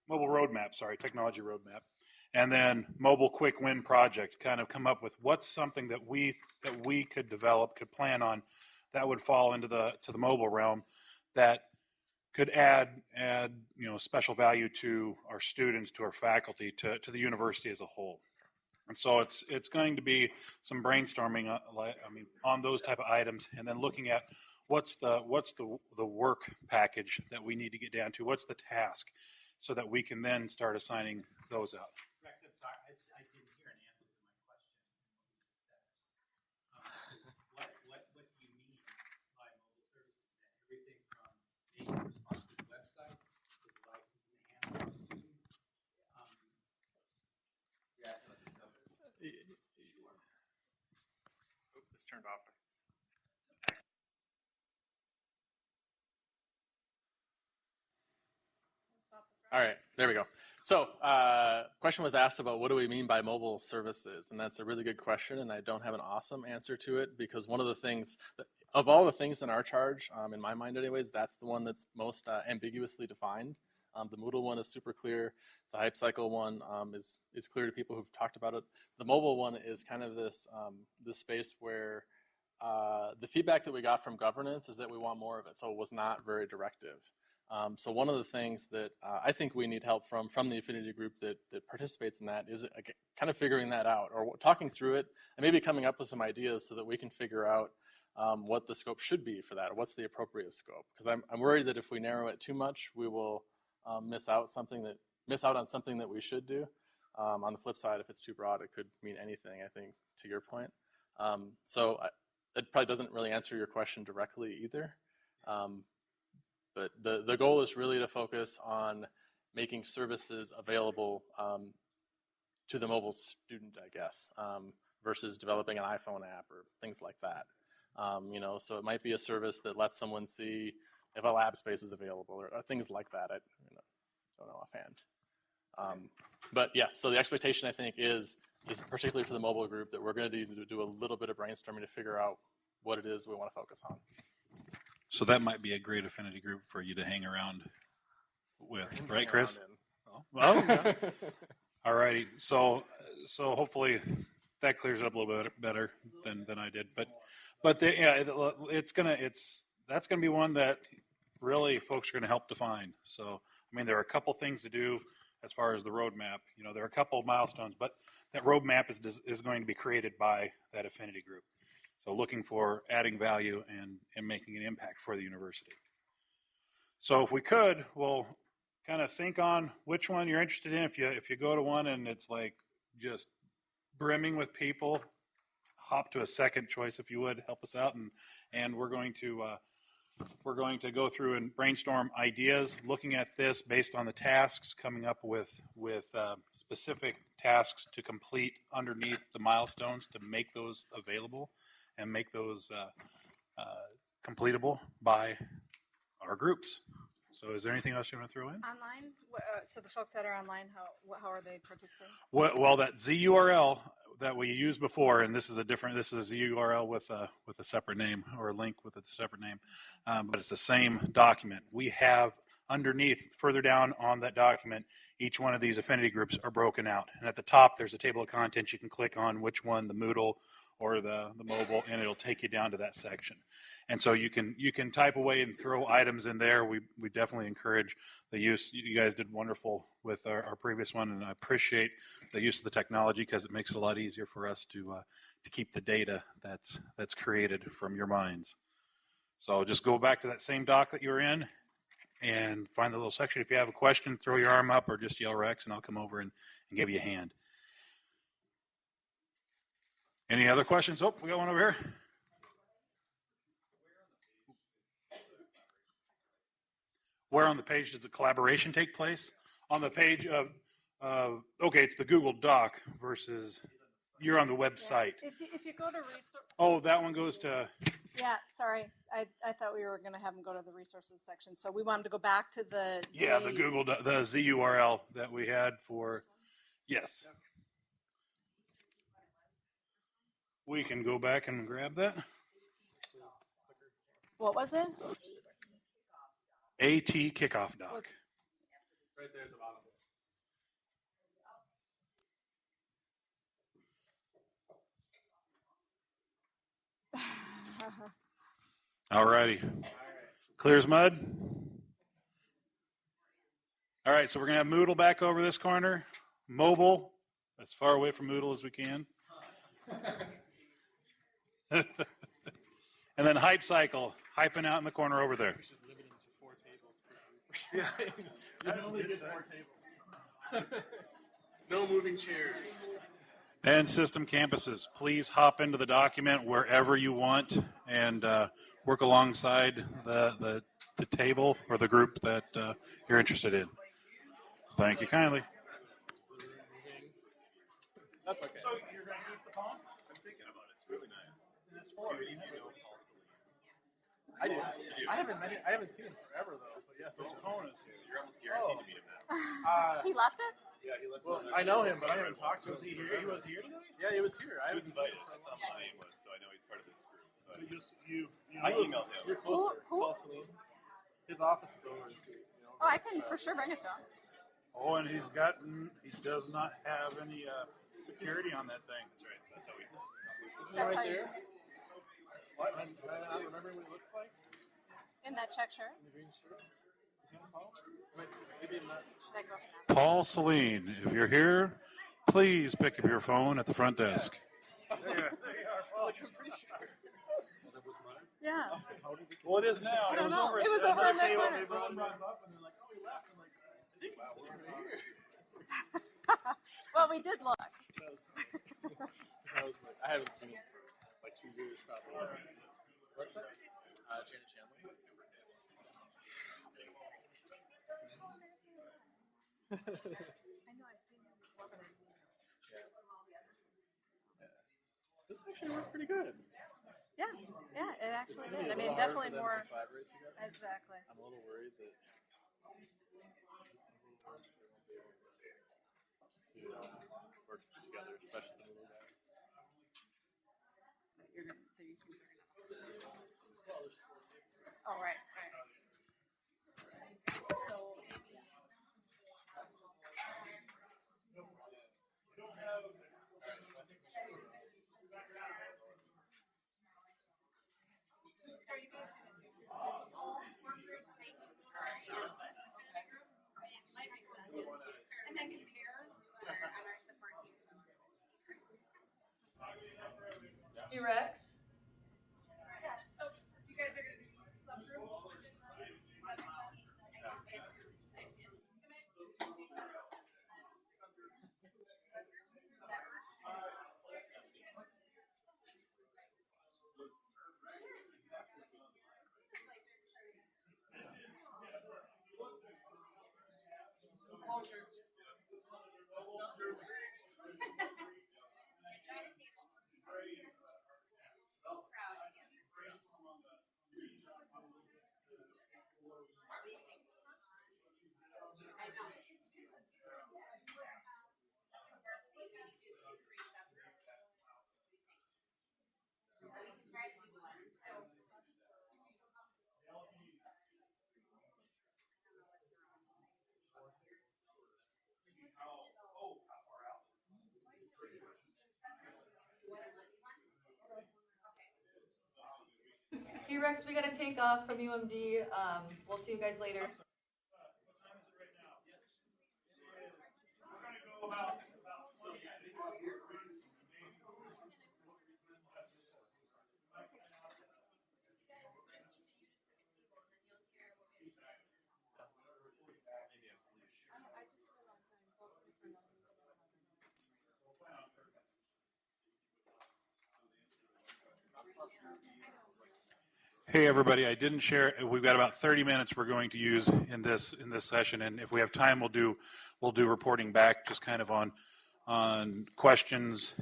mobile roadmap, technology roadmap, and then mobile quick win project, kind of come up with what's something that we could develop, could plan on, that would fall into the mobile realm, that could add special value to our students, to our faculty, to the university as a whole. And so it's going to be some brainstorming on those type of items, and then looking at what's the work package that we need to get down to, what's the task, so that we can then start assigning those out. Rex, I'm sorry, I didn't hear an answer to my question. What do you mean by mobile services? Is that everything from making responsive websites to devices in the hands of our students? Yeah, let's go. Oop, this turned off. All right, there we go. So, question was asked about what do we mean by mobile services, and that's a really good question, and I don't have an awesome answer to it, because one of the things, of all the things in our charge, in my mind anyways, that's the one that's most ambiguously defined. The Moodle one is super clear. The Hype Cycle one is clear to people who've talked about it. The mobile one is kind of this space where the feedback that we got from governance is that we want more of it, so it was not very directive. So one of the things that I think we need help from the affinity group that participates in that is kind of figuring that out, or talking through it, and maybe coming up with some ideas so that we can figure out what the scope should be for that, or what's the appropriate scope. Because I'm worried that if we narrow it too much, we will miss out on something that we should do. On the flip side, if it's too broad, it could mean anything, I think, to your point. So it probably doesn't really answer your question directly either. But the goal is really to focus on making services available to the mobile student, I guess, versus developing an iPhone app or things like that. So it might be a service that lets someone see if a lab space is available, or things like that. I don't know offhand. But yes, so the expectation, I think, is particularly for the mobile group, that we're going to do a little bit of brainstorming to figure out what it is we want to focus on. So that might be a great affinity group for you to hang around with, right, Chris? Well, yeah. All righty. So hopefully that clears it up a little bit better than I did. But that's gonna be one that really folks are gonna help define. So there are a couple things to do as far as the roadmap. There are a couple of milestones, but that roadmap is going to be created by that affinity group. So looking for adding value and making an impact for the university. So if we could, we'll kind of think on which one you're interested in. If you go to one and it's like just brimming with people, hop to a second choice if you would, help us out, and we're going to go through and brainstorm ideas, looking at this based on the tasks, coming up with specific tasks to complete underneath the milestones to make those available and make those completable by our groups. So is there anything else you want to throw in? Online? So the folks that are online, how are they participating? Well, that ZURL that we used before, and this is a ZURL with a separate name, or a link with a separate name, but it's the same document. We have underneath, further down on that document, each one of these affinity groups are broken out. And at the top, there's a table of contents. You can click on which one, the Moodle or the mobile, and it'll take you down to that section. And so you can type away and throw items in there. We definitely encourage the use. You guys did wonderful with our previous one, and I appreciate the use of the technology, because it makes it a lot easier for us to keep the data that's created from your minds. So just go back to that same dock that you were in and find the little section. If you have a question, throw your arm up or just yell Rex, and I'll come over and give you a hand. Any other questions? Oh, we got one over here. Where on the page does the collaboration take place? On the page of, okay, it's the Google Doc versus you're on the website. Yeah. If you go to resource. Oh, that one goes to. Yeah, sorry. I thought we were going to have them go to the resources section. So we wanted to go back to the. Yeah, the Google, the ZURL that we had for, yes. We can go back and grab that. What was it? AT kickoff doc. Right there at the bottom. All righty. Clear as mud? All right, so we're going to have Moodle back over this corner. Mobile, as far away from Moodle as we can. And then Hype Cycle, hyping out in the corner over there. We should limit it to 4 tables per group. You can only get 4 tables. No moving chairs. And system campuses, please hop into the document wherever you want and work alongside the table or the group that you're interested in. Thank you kindly. That's okay. So you're going to keep the phone? I'm thinking about it. It's really nice. It's for you know Paul Salim? I do. I haven't seen him forever though. But yes, those phone is here. So you're almost guaranteed to meet him now. He left it? Yeah, he left. Well, I know him, but I haven't talked to him. Was he here? He was here tonight? Yeah, he was here. He was invited. I saw what his name was, so I know he's part of this group. But I emailed him. You're closer. Who? Paul Salim. His office is over. Oh, I can for sure bring it to him. Oh, and he does not have any security on that thing. That's right. So that's how we. Isn't it right there? What? I don't remember what he looks like. In that check shirt. In the green shirt. Is that Paul? Maybe I'm not. Should I go up and ask? Paul Saline, if you're here, please pick up your phone at the front desk. There you are, Paul. I'm pretty sure. That was mine? Yeah. Well, it is now. I don't know. It was over in that corner. Someone brought him up and they're like, oh, he left. I'm like, I think wow, we're here. Well, we did look. I haven't seen him for like 2 years probably. What's that? Janet Chandler. I know I've seen him before, but I didn't know. This actually worked pretty good. Yeah, it actually did. I mean, It's definitely hard for them more. to collaborate together. Exactly. I'm a little worried that to work together, especially the little guys. Oh, right. So. And then compare on our support team. Hey, Rex. Yeah, so you guys are going to do subgroups? Hey, Rex, we gotta take off from UMD. We'll see you guys later. Hey everybody, I didn't share. We've got about 30 minutes we're going to use in this session, and if we have time, we'll do reporting back, just kind of on questions,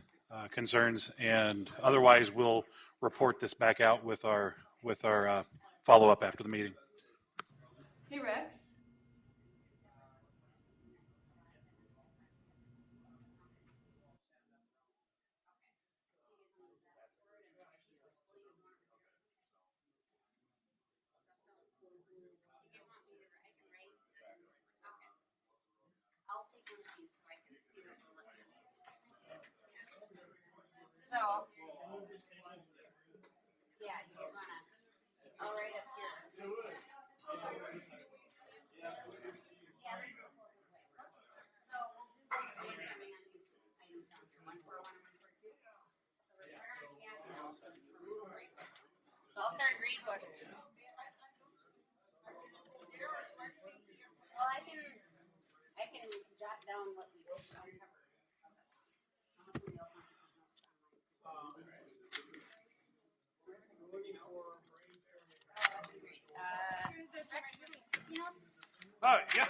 concerns, and otherwise we'll report this back out with our follow up after the meeting. Hey Rex. Yeah.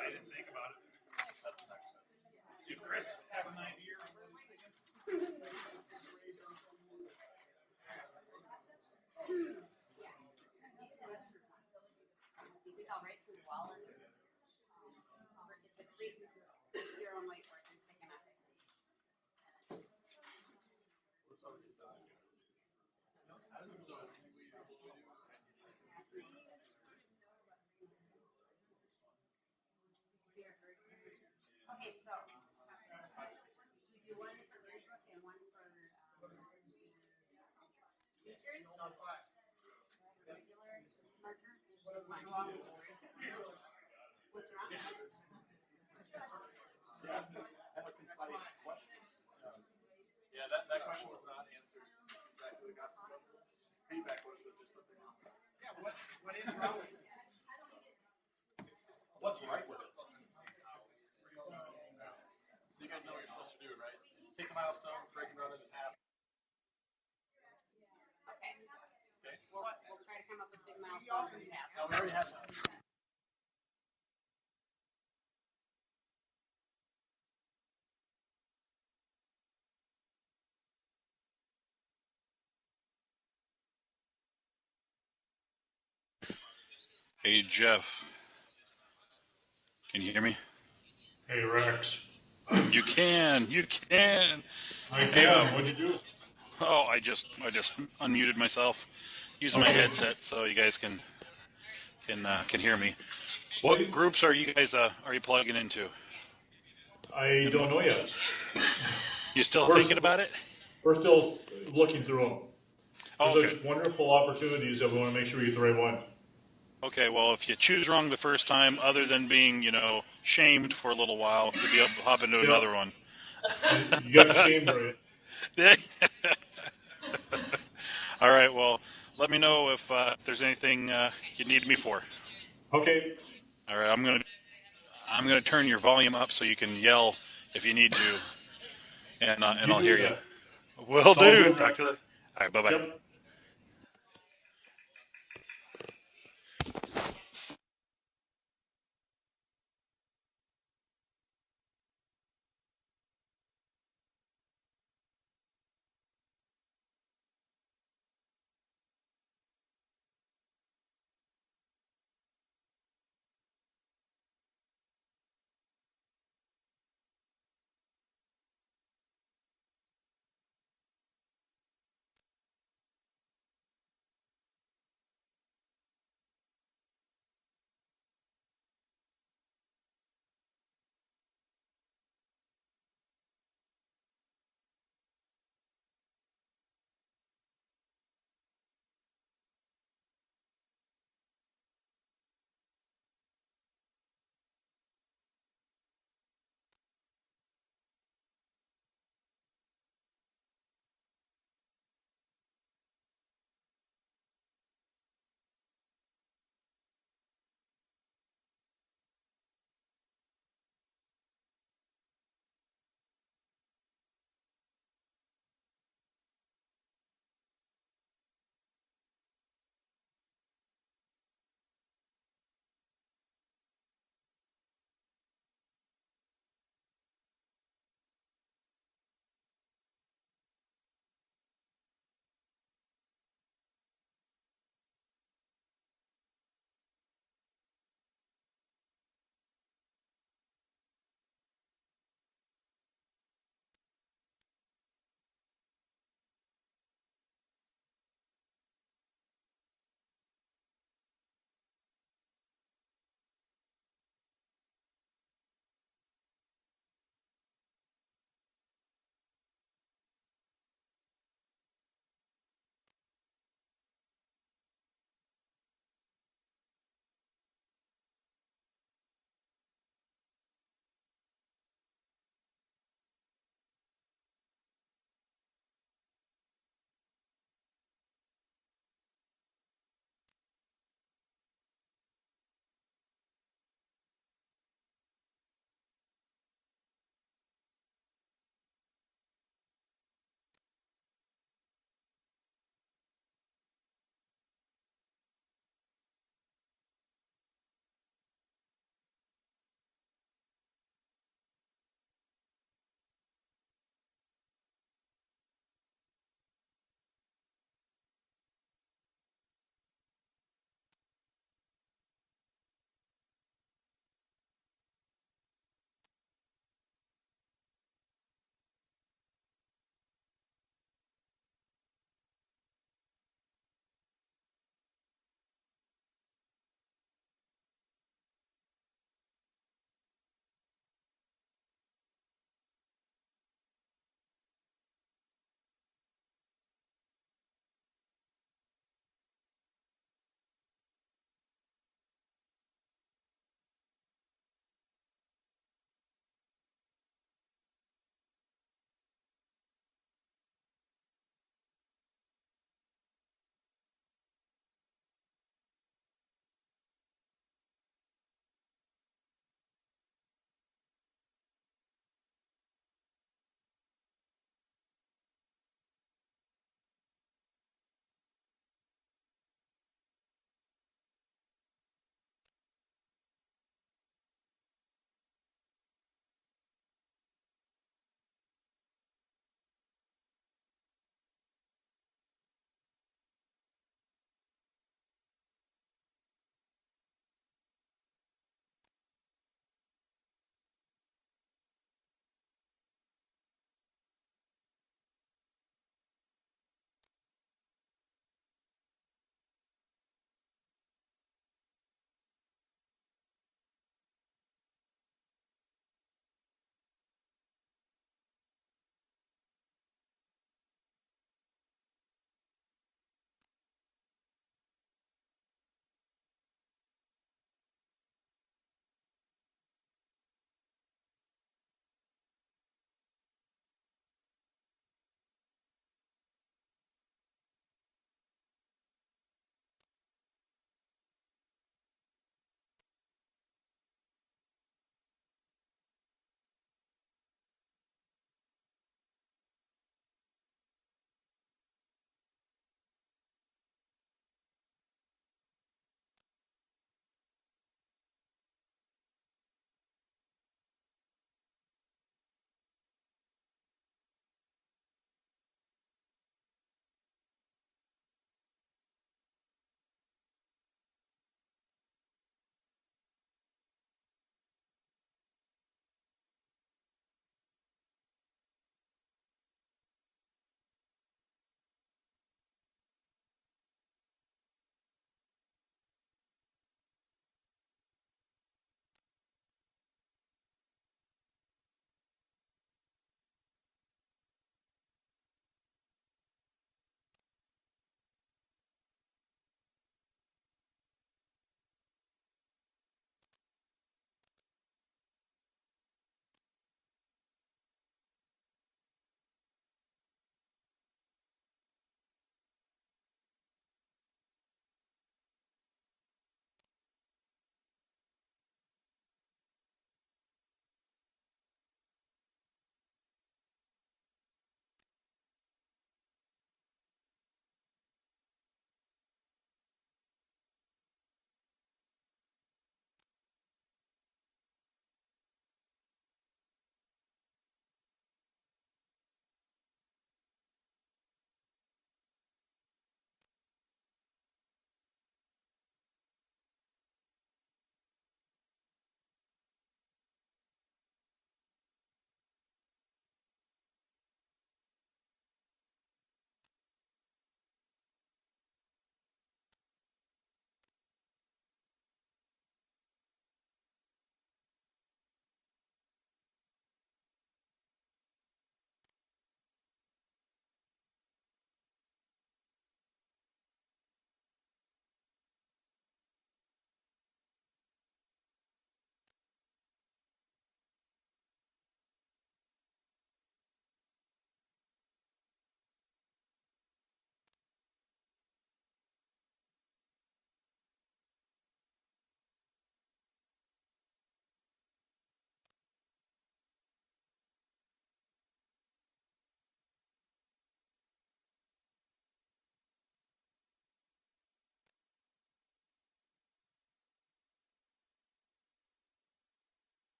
I didn't think about it. That's nice. Do Chris have an idea on where we're thinking? Yeah, that question was not answered exactly. Feedback was just something wrong. Yeah, what is wrong with it? What's right with it? So you guys know what you're supposed to do, right? Take the milestones, break them down into half. Okay. We'll try to come up with big milestones and tasks. No, we already have that. Hey, Jeff. Can you hear me? Hey, Rex. You can. You can. I can. What'd you do? Oh, I just unmuted myself using my headset so you guys can hear me. What groups are you guys are you plugging into? I don't know yet. You still thinking about it? We're still looking through them. There's Okay. such wonderful opportunities that we want to make sure we get the right one. Okay, well, if you choose wrong the first time, other than being, shamed for a little while, you'll be able to hop into another one. You got the shamed right. All right, well, let me know if there's anything you need me for. Okay. All right, I'm gonna turn your volume up so you can yell if you need to, and I'll hear you. Will do. Talk to the. All right, bye bye. Yep.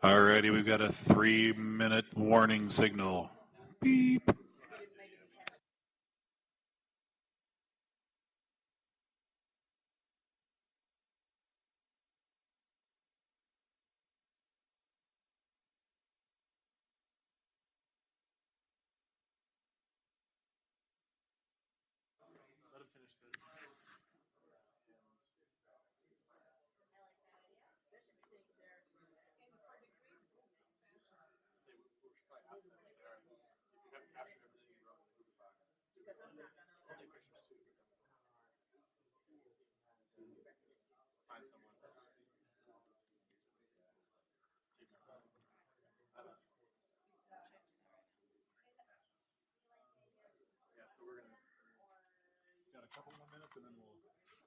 Alrighty, we've got a 3-minute warning signal. Beep. Got a couple more minutes and then we'll.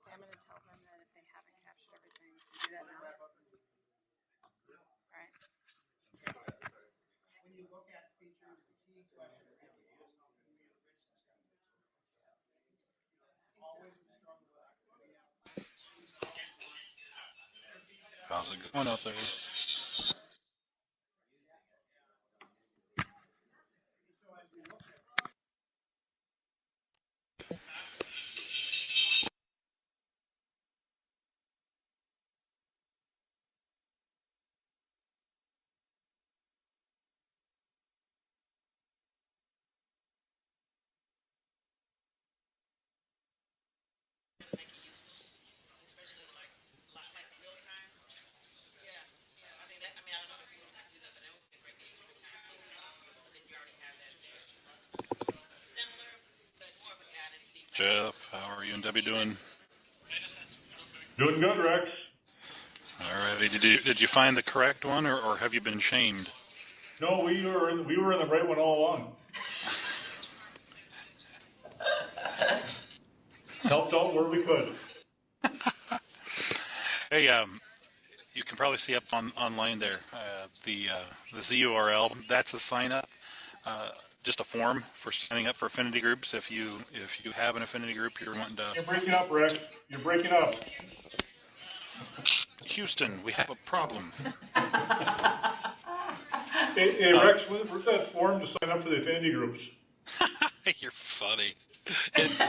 Okay, I'm going to tell them that if they haven't captured everything, to do that now. All right. When you look at features, the key question How's it going out there? Jeff, how are you and Debbie doing? Doing good, Rex. Alrighty, did you find the correct one, or have you been shamed? No, we were in the right one all along. Helped out where we could. Hey, you can probably see up online there the ZURL. That's a sign up, just a form for signing up for affinity groups. If you have an affinity group you're wanting to. You're breaking up, Rex. You're breaking up. Houston, we have a problem. Hey Rex, where's that form to sign up for the affinity groups? You're funny. It's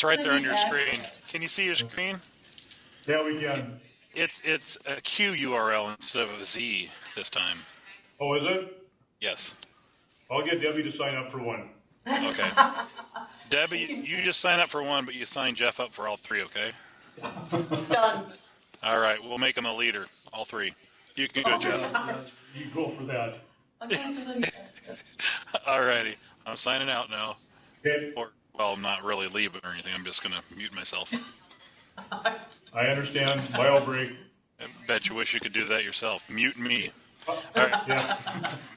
right there on your screen. Can you see your screen? Yeah, we can. It's a Q URL instead of a Z this time. Oh, is it? Yes. I'll get Debbie to sign up for one. Okay. Debbie, you just sign up for one, but you sign Jeff up for all three, okay? Done. All right, we'll make him a leader, all three. You can go, Jeff. You go for that. All righty, I'm signing out now. Okay. Or, well, I'm not really leaving or anything. I'm just going to mute myself. I understand. Bio break. I bet you wish you could do that yourself. Mute me. All right. Yeah.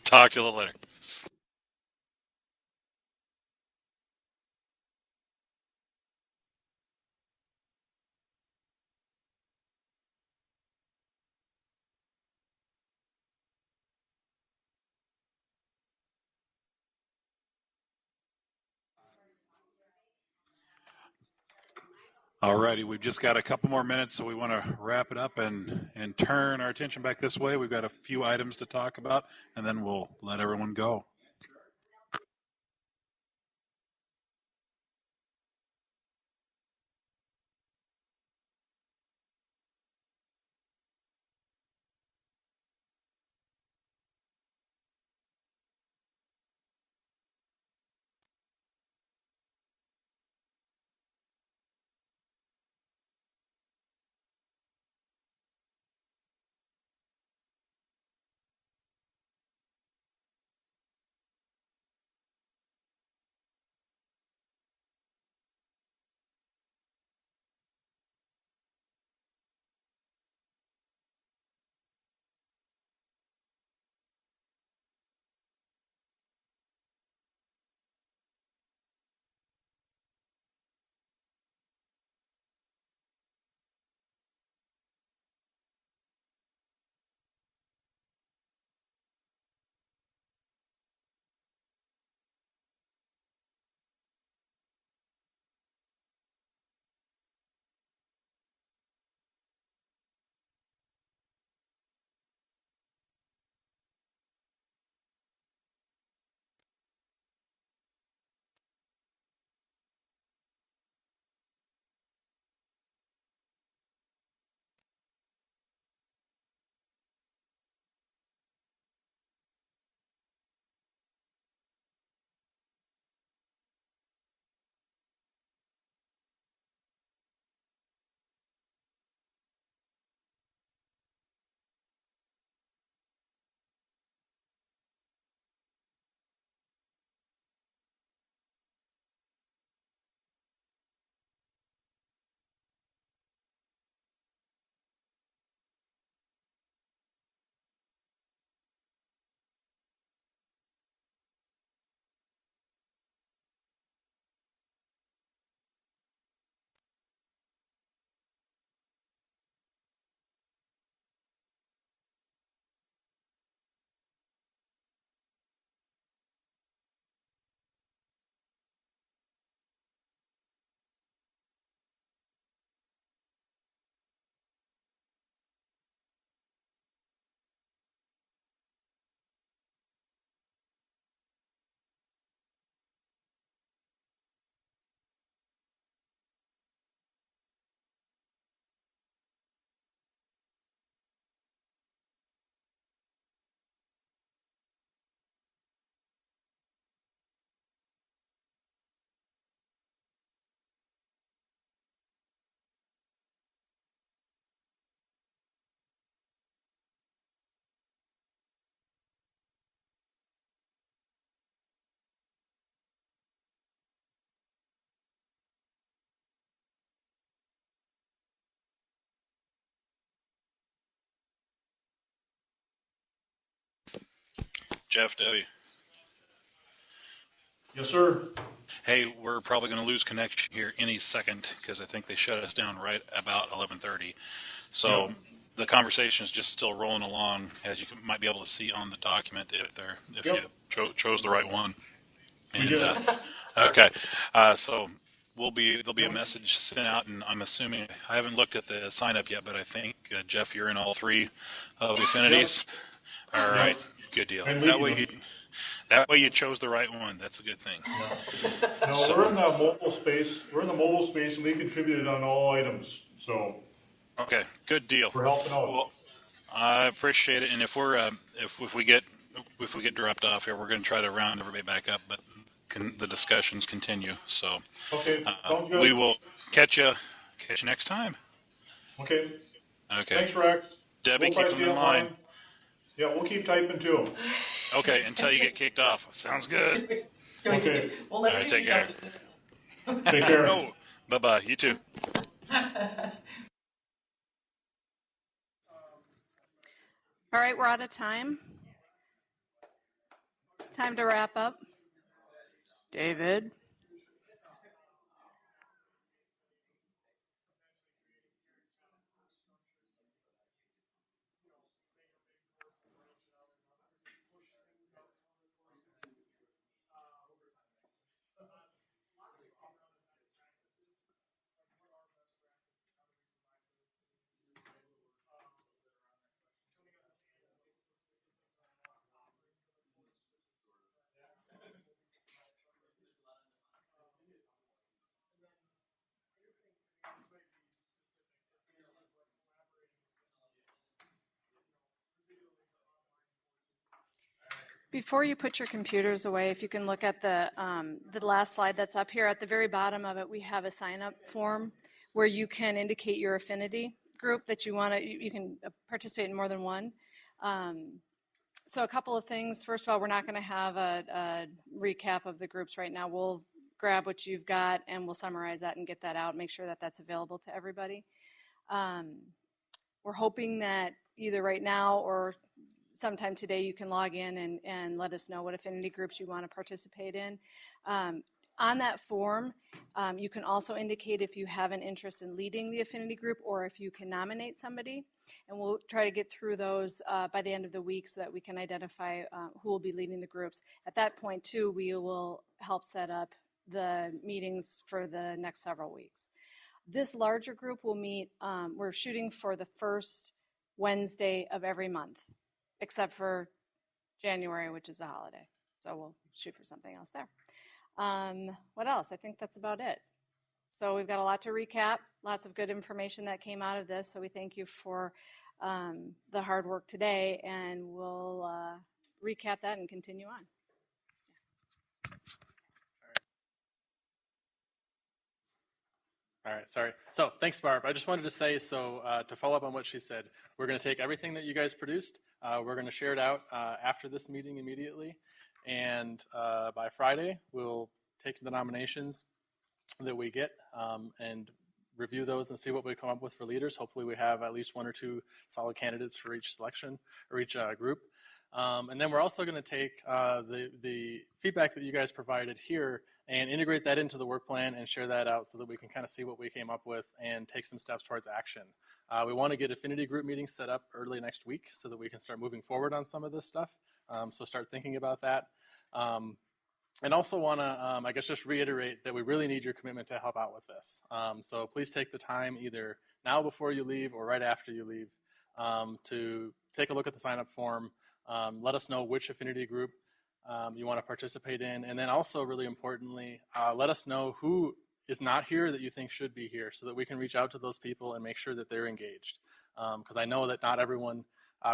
Talk to you a little later. All righty, we've just got a couple more minutes, so we want to wrap it up and turn our attention back this way. We've got a few items to talk about, and then we'll let everyone go. Jeff, Debbie. Yes, sir. Hey, we're probably going to lose connection here any second because I think they shut us down right about 11:30. So Yeah. the conversation is just still rolling along, as you might be able to see on the document if Yep. you chose the right one. We And did. okay, so there'll be a message sent out, and I'm assuming I haven't looked at the sign up yet, but I think Jeff, you're in all three of the affinities. Yep. All right, Yep. good deal. And That way you chose the right one. That's a good thing. No, we're in the mobile space. We're in the mobile space, and we contributed on all items. So. Okay, good deal. We're helping out. Well, I appreciate it. And if we're if we get dropped off here, we're going to try to round everybody back up, but the discussions continue. So okay, sounds good. we will catch you next time. Okay. Okay. Thanks, Rex. Debbie, keep them in mind. Yeah, we'll keep typing too. Okay, until you get kicked off. Sounds good. Okay. We'll All never right, do take care. Take care. No. Bye-bye. You too. All right, we're out of time. Time to wrap up. David. Before you put your computers away, if you can look at the last slide that's up here, at the very bottom of it, we have a sign-up form where you can indicate your affinity group that you want to, you can participate in more than one. So a couple of things. First of all, we're not going to have a recap of the groups right now. We'll grab what you've got and we'll summarize that and get that out, make sure that that's available to everybody. We're hoping that either right now or sometime today you can log in and let us know what affinity groups you want to participate in. On that form, you can also indicate if you have an interest in leading the affinity group or if you can nominate somebody. And we'll try to get through those by the end of the week so that we can identify who will be leading the groups. At that point, too, we will help set up the meetings for the next several weeks. This larger group will meet, we're shooting for the first Wednesday of every month, except for January, which is a holiday. So we'll shoot for something else there. What else? I think that's about it. So we've got a lot to recap, lots of good information that came out of this. So we thank you for the hard work today, and we'll recap that and continue on. All right, sorry. So thanks, Barb. I just wanted to say, to follow up on what she said, we're going to take everything that you guys produced. We're going to share it out after this meeting immediately. And by Friday, we'll take the nominations that we get and review those and see what we come up with for leaders. Hopefully we have at least one or two solid candidates for each selection or each group. And then we're also going to take the feedback that you guys provided here and integrate that into the work plan and share that out so that we can kind of see what we came up with and take some steps towards action. We want to get affinity group meetings set up early next week so that we can start moving forward on some of this stuff. So start thinking about that. And also want to, I guess, just reiterate that we really need your commitment to help out with this. So please take the time either now before you leave or right after you leave to take a look at the sign-up form. Let us know which affinity group you want to participate in. And then also, really importantly, let us know who is not here that you think should be here so that we can reach out to those people and make sure that they're engaged. Because I know that not everyone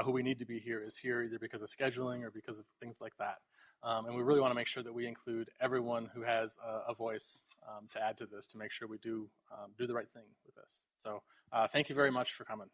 who we need to be here is here either because of scheduling or because of things like that. And we really want to make sure that we include everyone who has a voice to add to this to make sure we do the right thing with this. So thank you very much for coming.